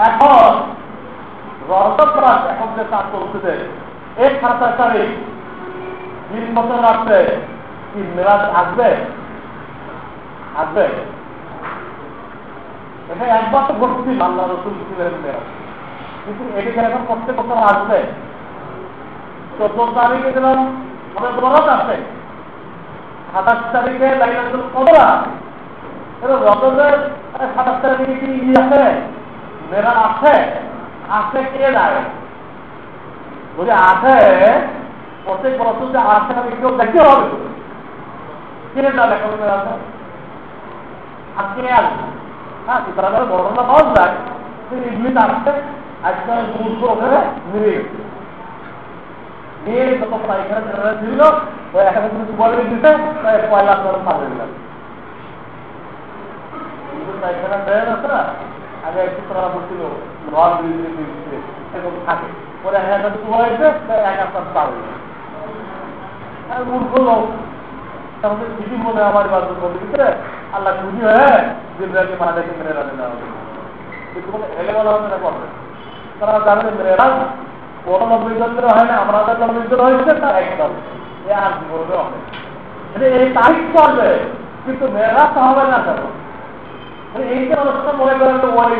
Speaker 1: এখন রজব মাস এখন যে চাষ চলতেছে, এই 27 তারিখ 3 বছর রাত্রে কি মেরাজ আসবে? আসবে? এটা একবার তো ঘটছি, আল্লাহ রসুল ছিলেন মেরাজ, কিন্তু এদিকে এখন প্রত্যেক বছর আসবে। 14 তারিখে দিলাম আমাদের বরাত আছে, 27 তারিখে লাইলাতুল কদর আছে। রজবের 27 তারিখে কি আছে? মেরা আছে? আছে কে যায়? যদি আছে, প্রত্যেক বছর যে আছে আমি কেউ দেখতে হবে, কে না দেখা মেরা আছে আর কে আসবে? হ্যাঁ, সুতরাং বর্ণনা পাওয়া যায় যে ইডলিতে আসছে, আজকে দুধ ওখানে নিয়ে গেছে, নিয়ে যত পাইখানা ছিল ওই এখানে তুমি বলে দিতে পয়লা করে পাবে দিলাম। পাইখানা ট্রেন আছে না, আগে একটু তারা বলছিল ঘর দিচ্ছে এরকম থাকে, পরে একটা টুকু হয়েছে এক একটা পাবে। মূর্খ লোক তাহলে ঠিকই মনে আমার বাদ ভিতরে আল্লাহ খুশি হয়ে জিব্রাইলকে মাথাকে মেরে রাখে দেওয়া হবে, কিন্তু কোনো এলে বলা হবে না করবে। তারা জানে মেয়েরা কোনো 90 জন হয় না, আমরা 90 জন হয়েছে তার একদম এ আর জীবনে হবে, এই তারিখ করবে, কিন্তু মেয়েরা তো হবে না কেন? এই যে অবস্থা মনে করেন তো ওই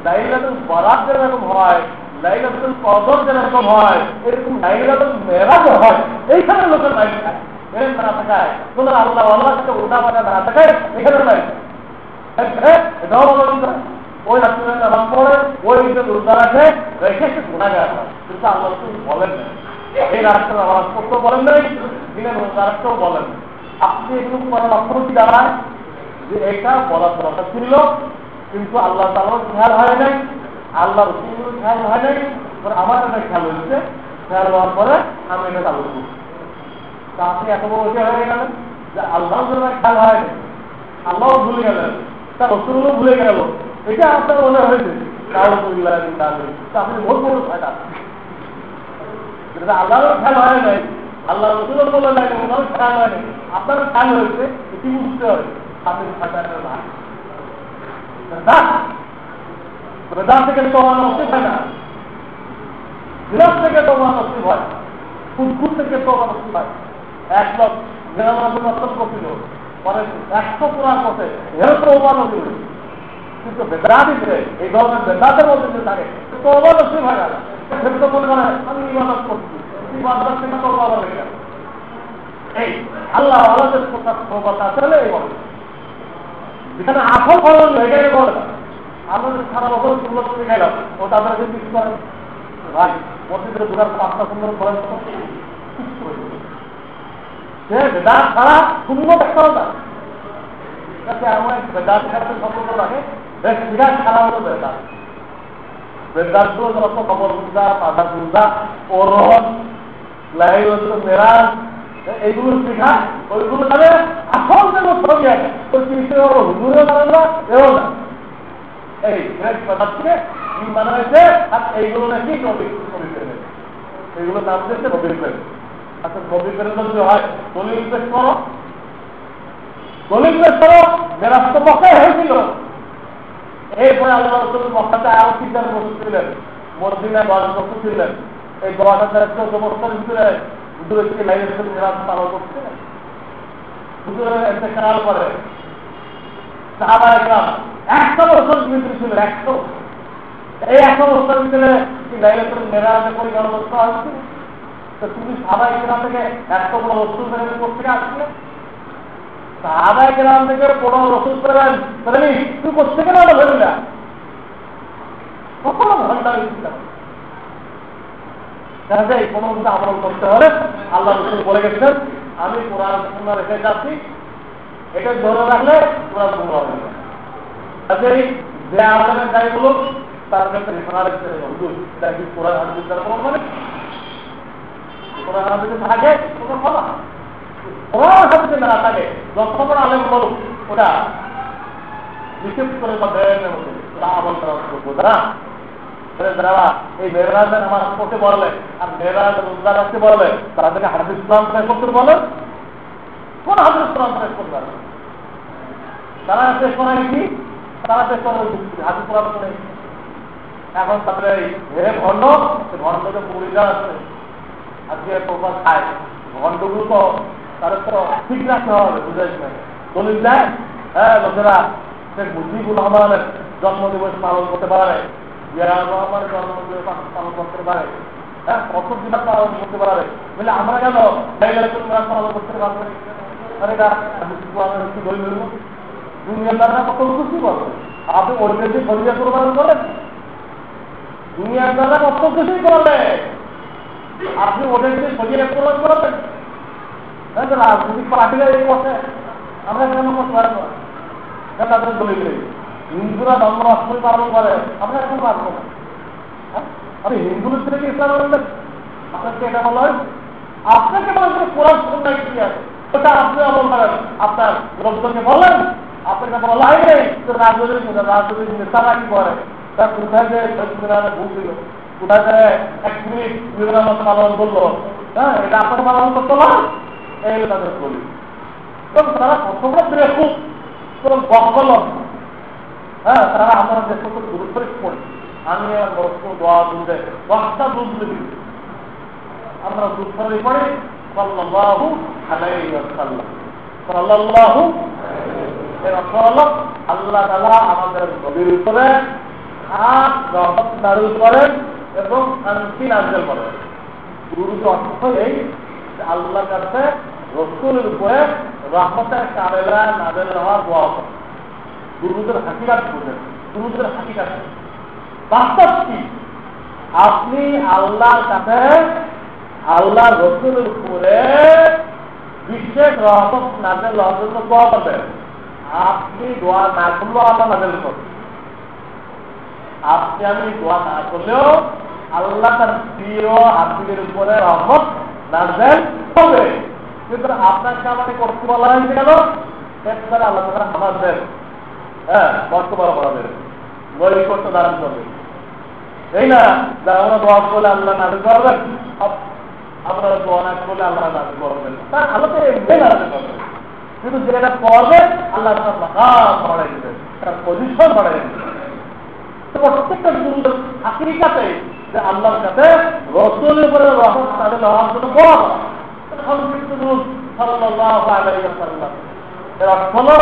Speaker 1: লাইলাতুল বরাত যেরকম হয়, লাইলাতুল কদর যেরকম হয়, এরকম লাইলাতুল মেরাজ হয়। এইখানে লোকের লাইন থাকে, এর না থাকায় তোমরা আল্লাহ আল্লাহ থেকে উল্টা পাল্টা না থাকায় এখানে লাইন এটাও বলো। ওই রাত্রে নামাজ পড়ে, ওই রোজা রাখে, রেখে সে গুণাগার হয়, কিন্তু আল্লাহ বলেন না এই রাত্রে নামাজ পড়তেও বলেন নাই, দিনে রোজা রাখতেও বলেন। আপনি এগুলো করার লক্ষ্য কি দাঁড়ায় যে এটা বলার দরকার ছিল, কিন্তু আল্লাহ তাআলার খেয়াল হয় নাই, আল্লাহ রসুলের খেয়াল হয় নাই, আমার এটা খেয়াল হয়েছে, খেয়াল হওয়ার পরে আমি এটা চালু করছি। তা আপনি এত বড় হয়ে গেলেন যে আল্লাহ খেয়াল হয় নাই, আল্লাহ ভুলে গেলেন, তার রসুলও ভুলে গেল, এটা আপনার মনে হয়েছে আপনি ভোট বড় ফায়দা। আল্লাহরও খেয়াল হয় নাই, আল্লাহ রসুলও বলে নাই, ওনারও খেয়াল হয় নাই, আপনারও খেয়াল হয়েছে, এটি বুঝতে হবে আপনি ফায়দার ভাই রেজা থেকে তোমার নসিব হয় না, বিরাট থেকে তোমার নসিব হয়, কুকুর থেকে তোমার নসিব হয়। 1 লাখ 99 বছর করছিল, পরে 100 পুরান করতে এর তো ওভারলোড কিন্তু বেদাতিতে এই ধরনের বেদাতের মধ্যে যে থাকে তো ওভারলোড হয় না। সেটা তো মনে করে আমি ইবাদত করছি, ইবাদত থেকে তো ওভারলোড হয়ে গেল। এই আল্লাহ আল্লাহদের কথা আসলে এই বলে যেখানে আসল ফলন এটাই বলে না। আমাদের সারা বছর সুন্দর করে গেলাম ও তাদের কিছু করে ভাই মসজিদের দুটার 5টা সুন্দর ফলন সে বেদাত ছাড়া সুন্দর একটাও না। এমন এক বেদাত সাথে সম্পর্ক রাখে বেশ বিরাট খারাপ হতো বেদাত। বেদাতগুলো যত খবর পূজা, পাতা পূজা, ওরহন, লাইলাতুল মেরাজ এইগুলো শেখায়, ওইগুলো তাহলে আসল যেন ছবি আছে ওই জিনিসটা হুজুরেও জানেন না, এও না। এই থেকে কি মানা হয়েছে আর এইগুলো নাকি নবী করে এইগুলো নাম দিয়েছে নবীর প্রেম। আচ্ছা নবীর প্রেম যদি হয় দলিল পেশ করো, দলিল পেশ করো। মেরাজ তো মক্কায় হয়েছিল, এরপরে আল্লাহ রাসূল মক্কাতে আরো 3 জন বসেছিলেন, মদিনায় 10 বছর ছিলেন। এই 10,000 বছর ভিতরে হুজুরের থেকে লাইলাতুল মিরাজ পালন করছে। হুজুরের ইন্তেকাল করে সাহাবায়ে কেরাম 100 বছর জীবিত ছিলেন, 100। এই 100 বছরের ভিতরে কি লাইলাতুল মিরাজের পরিকল্পনা হচ্ছে? তো তুমি সাহাবায়ে কেরাম থেকে 100 বড় রসুল প্রেরণ করতে আসলে, সাহাবায়ে কেরাম থেকে বড় রসুল প্রেরণ তাহলে একটু করতে কেন ধরি না কখনো ঘন্টা দিচ্ছিলাম। দেখা যায় কোনো কিছু আমল করতে হলে আল্লাহ রাসূল বলে গেছেন আমি কোরআন সুন্নাহ রেখে যাচ্ছি, এটা ধরে রাখলে কোরআন সুন্নাহ হবে না। কাজেই যে আলেমের গায়েগুলো তার কাছে রেফারেন্স করে হুজুর এটা কি কোরআন হাদিসের দ্বারা প্রমাণ মানে কোরআন হাদিসে থাকে কোনো কথা কোরআন হাদিসে না থাকে যত বড় আলেম বলুক ওটা বিশেষ করে দেন ওটা আমল করা করবো না। এই মেরাজের আমার করতে বললে আর মেরাজ রোজা রাখতে বললে তাদেরকে হাদিস ইসলাম করতে বলে কোন হাদিস ইসলাম করতে পারে? তারা শেষ করায় কি? তারা শেষ করে হাদিস ইসলাম করে। এখন তারপরে এই ভণ্ড ভণ্ডকে পরিবার আছে আজকে প্রকাশ খায় ভণ্ডগুলো তো তাদের তো ঠিক রাখতে হবে, বুঝাইছে দলিল দেয়। হ্যাঁ লোকেরা শেখ মুজিবুর রহমানের জন্মদিবস পালন করতে পারে, আমার জন্মদিবস পালন করতে পারে, হ্যাঁ কত দিবস পালন করতে পারে বলে আমরা কেন পালন করতে পারবো? আরে কি দলিল মিলব? দুনিয়াদাররা কত খুশি করবে, আপনি ওরিয়েন্টে শরীরে কোরবান করেন, দুনিয়াদাররা কত খুশি করবে, আপনি ওরিয়েন্টে শরীরে কোরবান করবেন। রাজনৈতিক পার্টিরা এই কথা আমরা কেন করতে পারবো না? তাদের দলিল নেই। হিন্দুরা জন্মাষ্টমী পালন করে, আমরা এখন পারবো না। আপনি হিন্দুদের থেকে ইসলাম আনবেন, আপনাকে এটা বলা হয় আপনাকে বলেন কোরআন সুন্নাহ কি আছে ওটা আপনি আমল করেন। আপনার লোকজনকে বলেন আপনাকে বলা হয় নেই তো রাজনৈতিক নেতারা কি করে তার কোথায় যে ভুল দিল, কোথায় যে 1 মিনিট নিরামত পালন করলো, হ্যাঁ এটা আপনাকে পালন করতে পারেন এই তাদের বলি। এবং তারা প্রথমে খুব বকল, হ্যাঁ তারা আমরা দেশ গুরুত্ব করি। আমি দোয়া দুধে 10টা দুধ দিবি, আমরা দুধ ফলে পড়ে সাল্লাল্লাহু আলাইহি ওয়াসাল্লাম সাল্লাল্লাহু এর অর্থ হলো আল্লাহ তাআলা আমাদের নবীর উপরে আর রহমত নাযিল করেন এবং শান্তি নাযিল করেন। গুরুর অর্থ এই যে আল্লাহর কাছে রাসূলের উপরে রহমতের কাবেলা নাযিল হওয়ার দোয়া করেন। গুরুদের হাকিকাত বুঝেন, গুরুদের হাকিকাত বাস্তব কি? আপনি আল্লাহর কাছে আল্লাহ রাসূলের উপরে বিশেষ রহমত নাযিল হওয়ার জন্য দোয়া করবেন। আপনি দোয়া না করলেও আল্লাহ নাযিল করবেন, আপনি আমি দোয়া না করলেও আল্লাহ তার প্রিয় হাবিবের উপরে রহমত নাযিল হবে। কিন্তু আপনাকে আমাকে করতে বলা হয়েছে কেন? সেটা আল্লাহ তাআলা আমাদের হ্যাঁ বর্তমান করাবে গরিব করতে দাঁড়ান করবে এই না যারা আমরা দোয়া করলে আল্লাহ নাযিল করবেন, আপনারা দোয়া না করলে আল্লাহ নাযিল করবেন, তার আল্লাহ তো এমনি নাযিল করবেন। কিন্তু যেটা করবে আল্লাহ তার মাকাম বাড়াই দেবেন, তার পজিশন বাড়াই দেবেন। প্রত্যেকটা গুরুদের হাকিকাতে যে আল্লাহর কাছে রাসূলের উপরে রহমত নাযিল হওয়ার জন্য দোয়া করা সংক্ষিপ্ত সাল্লাল্লাহু আলাইহি ওয়াসাল্লাম। এর অর্থ হলো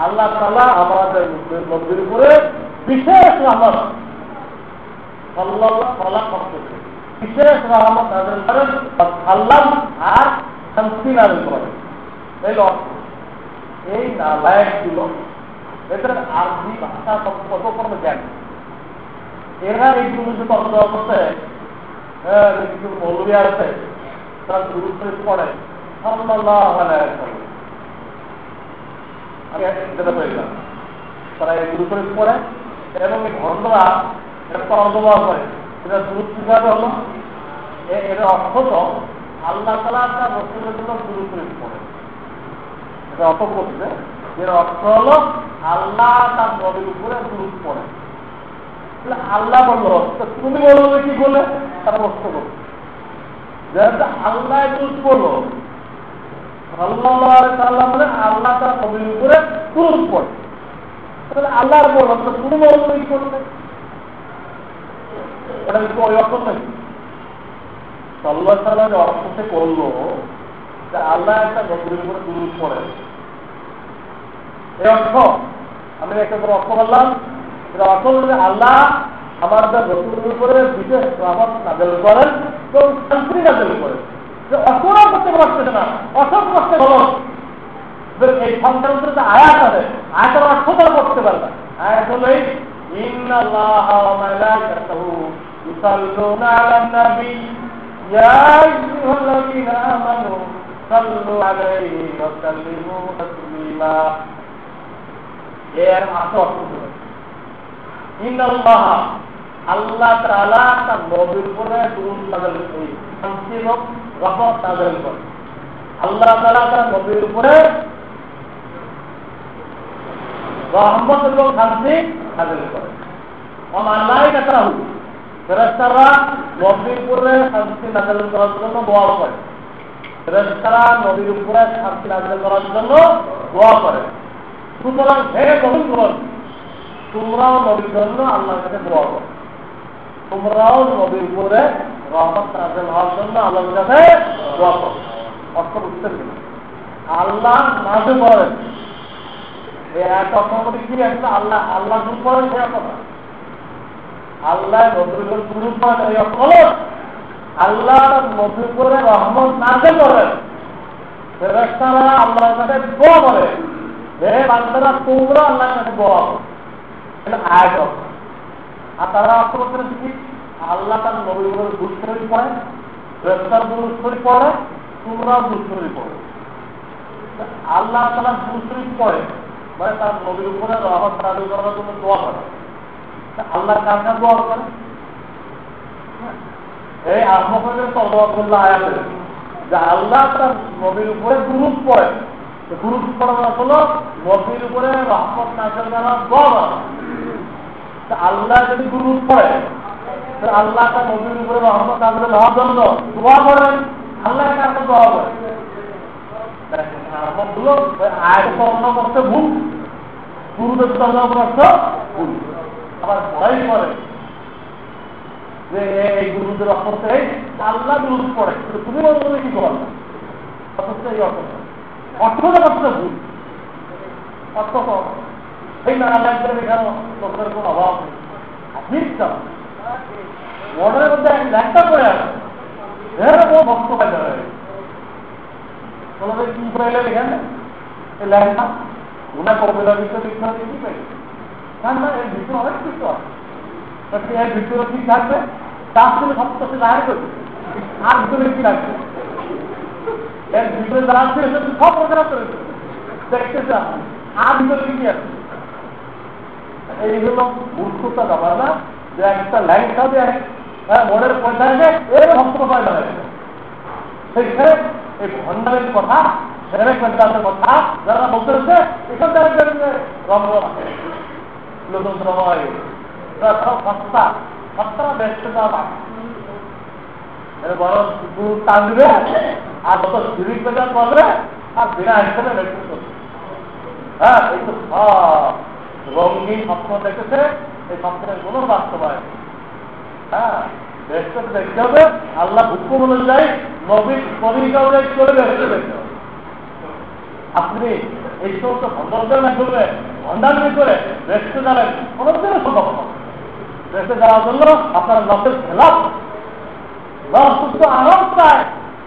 Speaker 1: আল্লাহ তাআলা আমাদের নবীর উপরে বিশেষ রহমত বিশেষ রহমত নাযিল করেন, সাল্লাম আর শান্তি নাযিল করেন। এই অর্থ। এই নালায়েক ছিল এদের আরবি ভাষা কত কোনো জ্ঞান, এরা এইগুলো যে তর্ক করতে কিছু মৌলবী আছে তারা গুরুত্ব পড়ে সাল্লাল্লাহু আলাইহি ওয়াসাল্লাম। আমি যেটা বললাম তারা এই গুরুত্ব পড়ে এবং এই ঘটনা একটা অবহার করে। এটা গুরুত্ব কিভাবে হলো? এর অর্থ তো আল্লাহ তাআলা তার রাসূলের জন্য গুরুত্ব পড়ে। এটা অর্থ করছে, এর অর্থ হলো আল্লাহ তার নবীর উপরে গুরুত্ব পড়ে। আল্লাহ বললো তুমি বলবে কি বলে তারা প্রশ্ন করছে, যেহেতু আল্লাহ গুরুত্ব পড়লো সাল্লাল্লাহু আলাইহি ওয়াসাল্লাম বলে আল্লাহ তার নবীর উপরে গুরুত্ব পড়ে, তাহলে আল্লাহর বললো তুমি বলবে কি করবে? এটা কিন্তু ওই অর্থ নেই। সাল্লাল্লাহু আলাইহি ওয়াসাল্লাম অর্থ সে করলো যে আল্লাহ একটা নবীর উপরে গুরুত্ব পড়ে, এই অর্থ আমি একটা করে অর্থ বললাম। এটা অর্থ হচ্ছে আল্লাহ আমাদের রাসূলের উপরে বিশেষ রহমত নাযিল করেন এবং শান্তি নাযিল করেন। যে অসুরা করতে পারছে না, অসৎ করতে হলো এই সংক্রান্ত যে আয়াত আছে, আয়াতের অর্থ তারা করতে পারবে। আয়াত হলো ইন্নাল্লাহা ওয়া মালাইকাতাহু ইউসাল্লুনা আলান নবী ইয়া আইয়ুহাল্লাযীনা আমানু সাল্লু আলাইহি ওয়া সাল্লিমু তাসলিমা। এর অর্থ হলো ইন্নাল্লাহ আল্লাহ তাআলা তার নবীর উপরে দুরূদ নাযিল করেন, শান্তি এবং রহমত নাযিল করেন। আল্লাহ তাআলা তার নবীর উপরে রহমত এবং শান্তি নাযিল করেন। মালায়েকাতুহু ফেরেশতারা নবীর উপরে শান্তি নাযিল করার জন্য দোয়া করে। ফেরেশতারা নবীর উপরে শান্তি নাযিল করার জন্য দোয়া করে। সুতরাং হে বন্ধুগণ, তোমরাও নবীর জন্য আল্লাহর কাছে দোয়া করো, তোমরাও নবীর উপরে রহমত নাযিল হওয়ার জন্য আল্লাহর কাছে দোয়া করো। অর্থ বুঝতেন কিনা? আল্লাহ নাযিল করেন, এই এক অর্থ কি একটা আল্লাহ আল্লাহ দূর করেন সে কথা। আল্লাহ নবীর উপর গুরুত্ব করেন এই অর্থ হলো আল্লাহ নবীর উপরে রহমত নাযিল করেন। ফেরেশতারা আল্লাহর কাছে দোয়া করে, হে বান্দারা তোমরা আল্লাহর কাছে দোয়া করো। এটা আয়াত। আর তারা অর্থ করতে কি আল্লাহ তার নবীর উপরে দুরূদ পড়ে, ফেরেশতার দুরূদ পড়ে, তোমরাও দুরূদ পড়ো। আল্লাহ তাআলা দুরূদ পড়ে মানে তার নবীর উপরে রহমত নাযিল করার জন্য দোয়া করে। আল্লাহ কার কাছে দোয়া করে? এই আহমদের সাল্লাল্লাহু আয়াতে যে আল্লাহ তার নবীর উপরে দুরূদ পড়ে, দুরূদ পড়া হলো নবীর উপরে রহমত নাযিল করার দোয়া। আল্লাহ যদি দুরূদ পড়ে তাহলে আল্লাহ তার নবীর উপরে রহমত নাযিল হওয়ার জন্য দোয়া করেন। আল্লাহ কার কাছে দোয়া করে? রহমতগুলো আয়াত বর্ণনা করতে ভুল, দুরূদের বর্ণনা করতে ভুল। আবার ভয় করে যে এই দুরূদের অর্থ আল্লাহ দুরূদ পড়ে, তুমি বলবে কি করো? অথচ এই অর্থটা করতে ভুল। অর্থ এই না আল্লাহ এখানে লোকের কোনো অভাব নেই। ঠিক চাও মনের মধ্যে একটা করে আসে এরকম ভক্ত পাইতে হবে। তোমাদের কি পাইলেন এখানে এই ল্যাংটা গুণা কবিতা বিষয় বিজ্ঞান কি পাইলে না, এর ভিতরে অনেক কিছু আছে। এর ভিতরে ঠিক থাকবে তার জন্য সব কিছু জাহির করবে। আর ভিতরে কি রাখবে? এর ভিতরে যারা ছিল সব প্রচার করেছে, দেখতেছে আপনি আর ভিতরে কি আছে? এই হলো মূর্খতা ব্যাপার না যে একটা ল্যাংটা দিয়ে মনের পয়সা আছে এর ভক্ত পায় না। সেইখানে এই ভণ্ডারের কথা, সেখানে কন্টালের কথা যারা বলতেছে এখান থেকে রঙ আছে লোকদ্রময় সব সস্তা সস্তা ব্যস্ততা বড় দুধ টানবে আর যত সিঁড়ি পেটা করবে আর বিনা হিসেবে ব্যস্ত করবে। হ্যাঁ, এই তো সব রঙিন স্বপ্ন দেখেছে, এই স্বপ্নের কোনো বাস্তবায়ন। হ্যাঁ, ব্যস্ত দেখতে হবে আল্লাহ হুকুম অনুযায়ী নবীর তরিকা অনুযায়ী চলে ব্যস্ত দেখতে হবে। আপনি এই সমস্ত ভণ্ডদের মাধ্যমে ভণ্ডামি করে রেস্টে যাবেন কোনোদিনও সম্ভব নয়। রেস্টে যাওয়ার জন্য আপনার নফসের খেলাফ, নফস শুধু আরাম চায়,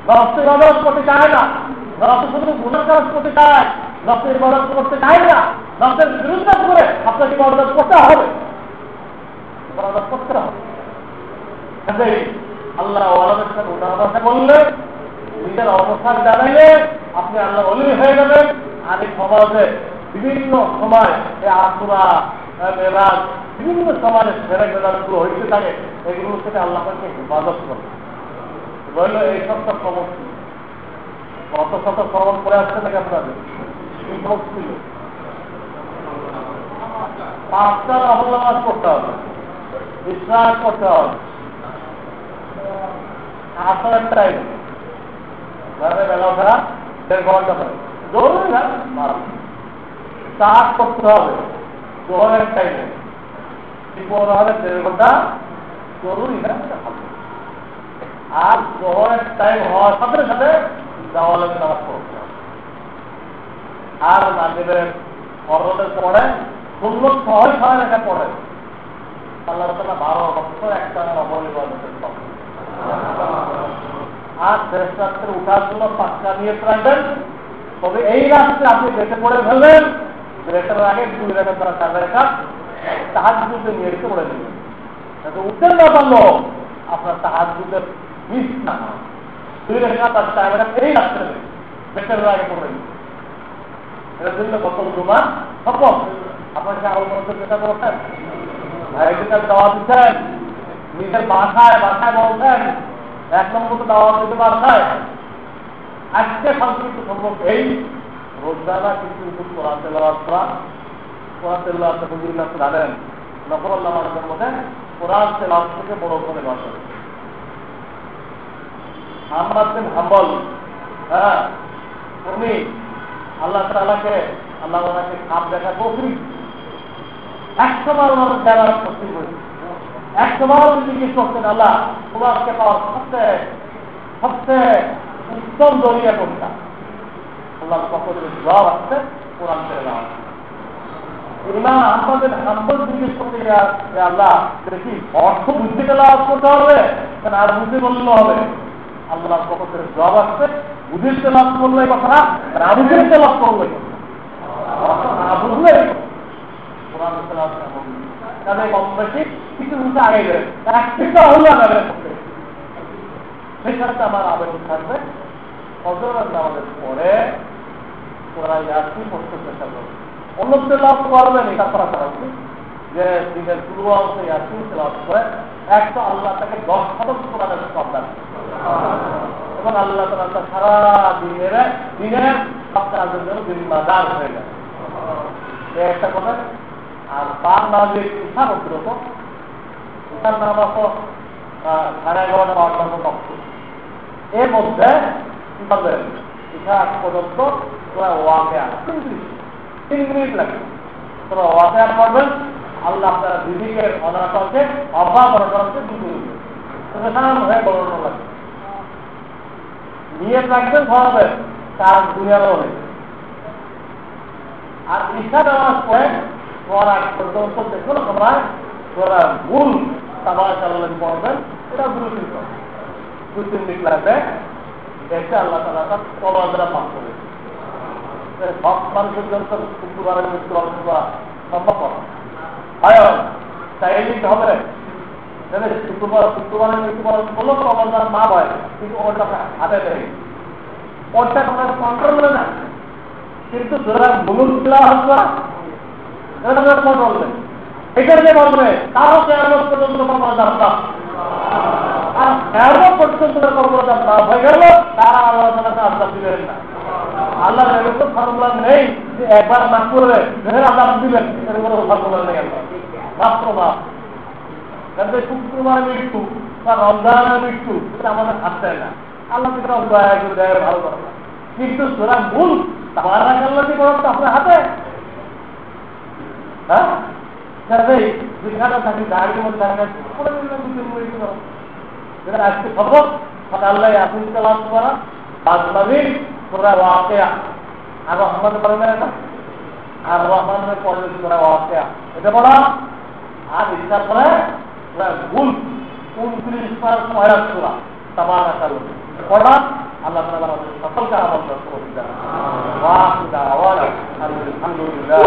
Speaker 1: নফসের ইবাদত করতে চায় না, নফস শুধু গুনাহ কাজ করতে চায়, নফসের ইবাদত করতে চায় না, নফসের বিরুদ্ধে করে আপনাকে ইবাদত করতে হবে, ইবাদত করতে হবে। আল্লাহ ওয়ালাদের সাথে উঠাবাসা করলে, নিজের অবস্থান জানাইলে আপনি আল্লাহ ওলি হয়ে যাবেন। আর এই সমাজে বিভিন্ন সময় এই আশুরা, মেরাজ, বিভিন্ন সমাজে সেরা মেরাজগুলো হইতে থাকে, এগুলো থেকে আল্লাহকে হেফাজত করবে। রইল এই সবটা সমস্যা কত শত শ্রবণ করে আসছে নাকি আপনাদের? ছিল 5টা নফল নামাজ করতে হবে, ইশরাক করতে হবে, আসরের টাইম বেলা ওঠা 1.5 ঘন্টা পরে জরুরি না, চাষ করতে হবে জোহরের টাইমে, বিপদ হবে 1.5 ঘন্টা, জরুরি না। আর জোহরের টাইম হওয়ার সাথে সাথে জাওয়ালের নামাজ পড়তে হবে। আর মাগরিবের ফরজের পরে সুন্নত 6 রেখা পড়ে আল্লাহ তাআলা 12 বছর একটা নফল ইবাদতের পর। আর শেষ রাত্রে উঠার জন্য 5টা নিয়ত রাখবেন। তবে এই রাত্রে আপনি বেঁচে পড়ে ফেলবেন, বেটার আগে 2 রেখা তারা 4 রেখা তাহাজ্জুদে নিয়ত করে নেবেন। যাতে উঠতে না পারলো আপনার তাহাজ্জুদের মিস না হয়। 2 রেখা তার 4 রেখা এই রাত্রে বেটার আগে পড়ে নেবেন। এর জন্য কত জমা সফল আপনার কাছে আরো মধ্যে চেষ্টা করছেন, ভাইদের দাওয়া দিচ্ছেন, নিজের বাসায় বলছেন, 1 নম্বর তো দাওয়া দিতে বাসায়। আজকে সংস্কৃত সম্ভব এই রোজানা কিন্তু কোরআন তেলাওয়াত করা, কোরআন তেলাওয়াত হুজুরুল্লাহ জানেন নফল নামাজের মধ্যে কোরআন তেলাওয়াত থেকে বড় করে বসে আহমদ বিন হাম্বল, হ্যাঁ উনি আল্লাহ তাআলাকে আল্লাহ ওনাকে খাপ দেখা করি 100 বার ওনার দেওয়ার শক্তি করেছে। 100 বার জিজ্ঞেস করতেন, আল্লাহ তোমাকে পাওয়ার সবচেয়ে উত্তম দরিয়া কোনটা? আল্লাহ পক্ষ থেকে জবাব আসছে কোরআন তেলাওয়াত। ইমাম আহমদ বিন হাম্বল জিজ্ঞেস করতে আল্লাহ দেখি অর্থ বুঝতে তেলাওয়াত করতে হবে না আর বুঝতে বললে হবে? আল্লাহ পক্ষ থেকে জবাব আসছে বুঝতে লাভ করলে কথা না, আর বুঝতে লাভ করলে না বুঝলে কোরআন তেলাওয়াত তাদের কম বেশি কিছু বুঝতে আগে গেলে একটা হলো আগে সেই সাথে আমার আবেদন থাকবে ফজরের নামাজের পরে ওরা ইয়াসিন পড়তে চেষ্টা করবে। অন্য তেলাওয়াত করবেন এটা করা উচিত যে দিনের শুরু অংশে ইয়াসিন তেলাওয়াত করে একটা আল্লাহ তাকে 10 কোরআনের সব দান এবং আল্লাহ তাআলা সারা দিনের সব কাজের জন্য জিম্মাদার হয়ে যায়, একটা কথা। আর তার নামাজে ইচ্ছা করতে হতো, ইচ্ছার নামাজ তো 11:30 কক্ষ, এর মধ্যে কি করবেন ইচ্ছা পর্যন্ত তোরা ওয়াকে 3 মিনিট লাগে, তোরা ওয়াকে করবেন। আল্লাহ আপনারা দিদিকের অনাথকে অভাব অনাথকে হয়ে বর্ণনা লাগে নিয়ে রাখবেন সবাই তার দুনিয়ারও হয়ে। আর ইচ্ছা নামাজ পড়ে পড়ার পর্যন্ত দেখুন সময় ওরা মূল তাবাহ পড়বেন, এটা দ্রুত 2-3 মিনিট লাগবে। এসে আল্লাহ তাআলা তার তওবাটা মাফ করে সব মানুষের জন্য শুক্রবারের মৃত্যু সম্ভব হয় চাইলে হবে শুক্রবারের মৃত্যু বললো রমজান মাফ হয়, কিন্তু ওটা হাতে দেয় ওটা তোমার কন্ট্রোল না, কিন্তু যারা মুলুক কন্ট্রোল নেই এটা যে বলবে তারও কেয়ারমত পর্যন্ত আর কেয়ারমত পর্যন্ত হয়ে গেল তারা আল্লাহ আল্লাহ দিবেন না। আল্লাহ ফর্মুলা নেই যে একবার মাফ করবে আল্লাহ দিবেন, এর কোনো ফর্মুলা নেই। মাত্র মাফ শুক্রবার মৃত্যু বা রমজানের মৃত্যু এটা আমাদের হাতে না, আল্লাহ ভালো করে, কিন্তু তোরা মূল তার আল্লাহ বরং আপনার হাতে। হ্যাঁ যেখানে থাকি গাড়ির মধ্যে আজকে খবর আল্লাহ আসিন তেলাওয়াত করা বাদবাকি পুরা ওয়াকিয়া আর রহমান বলে না এটা, আর রহমানের পরে তোরা ওয়াকিয়া এটা বলা, আর ইচ্ছা করে ভুল 29 বার সময় রাখছিলা তাবারা কালু পড়া। আল্লাহ তাআলা আমাদের সকলকে আমল করতে দেন। ওয়া আখিরু দাওয়ানা আলহামদুলিল্লাহ।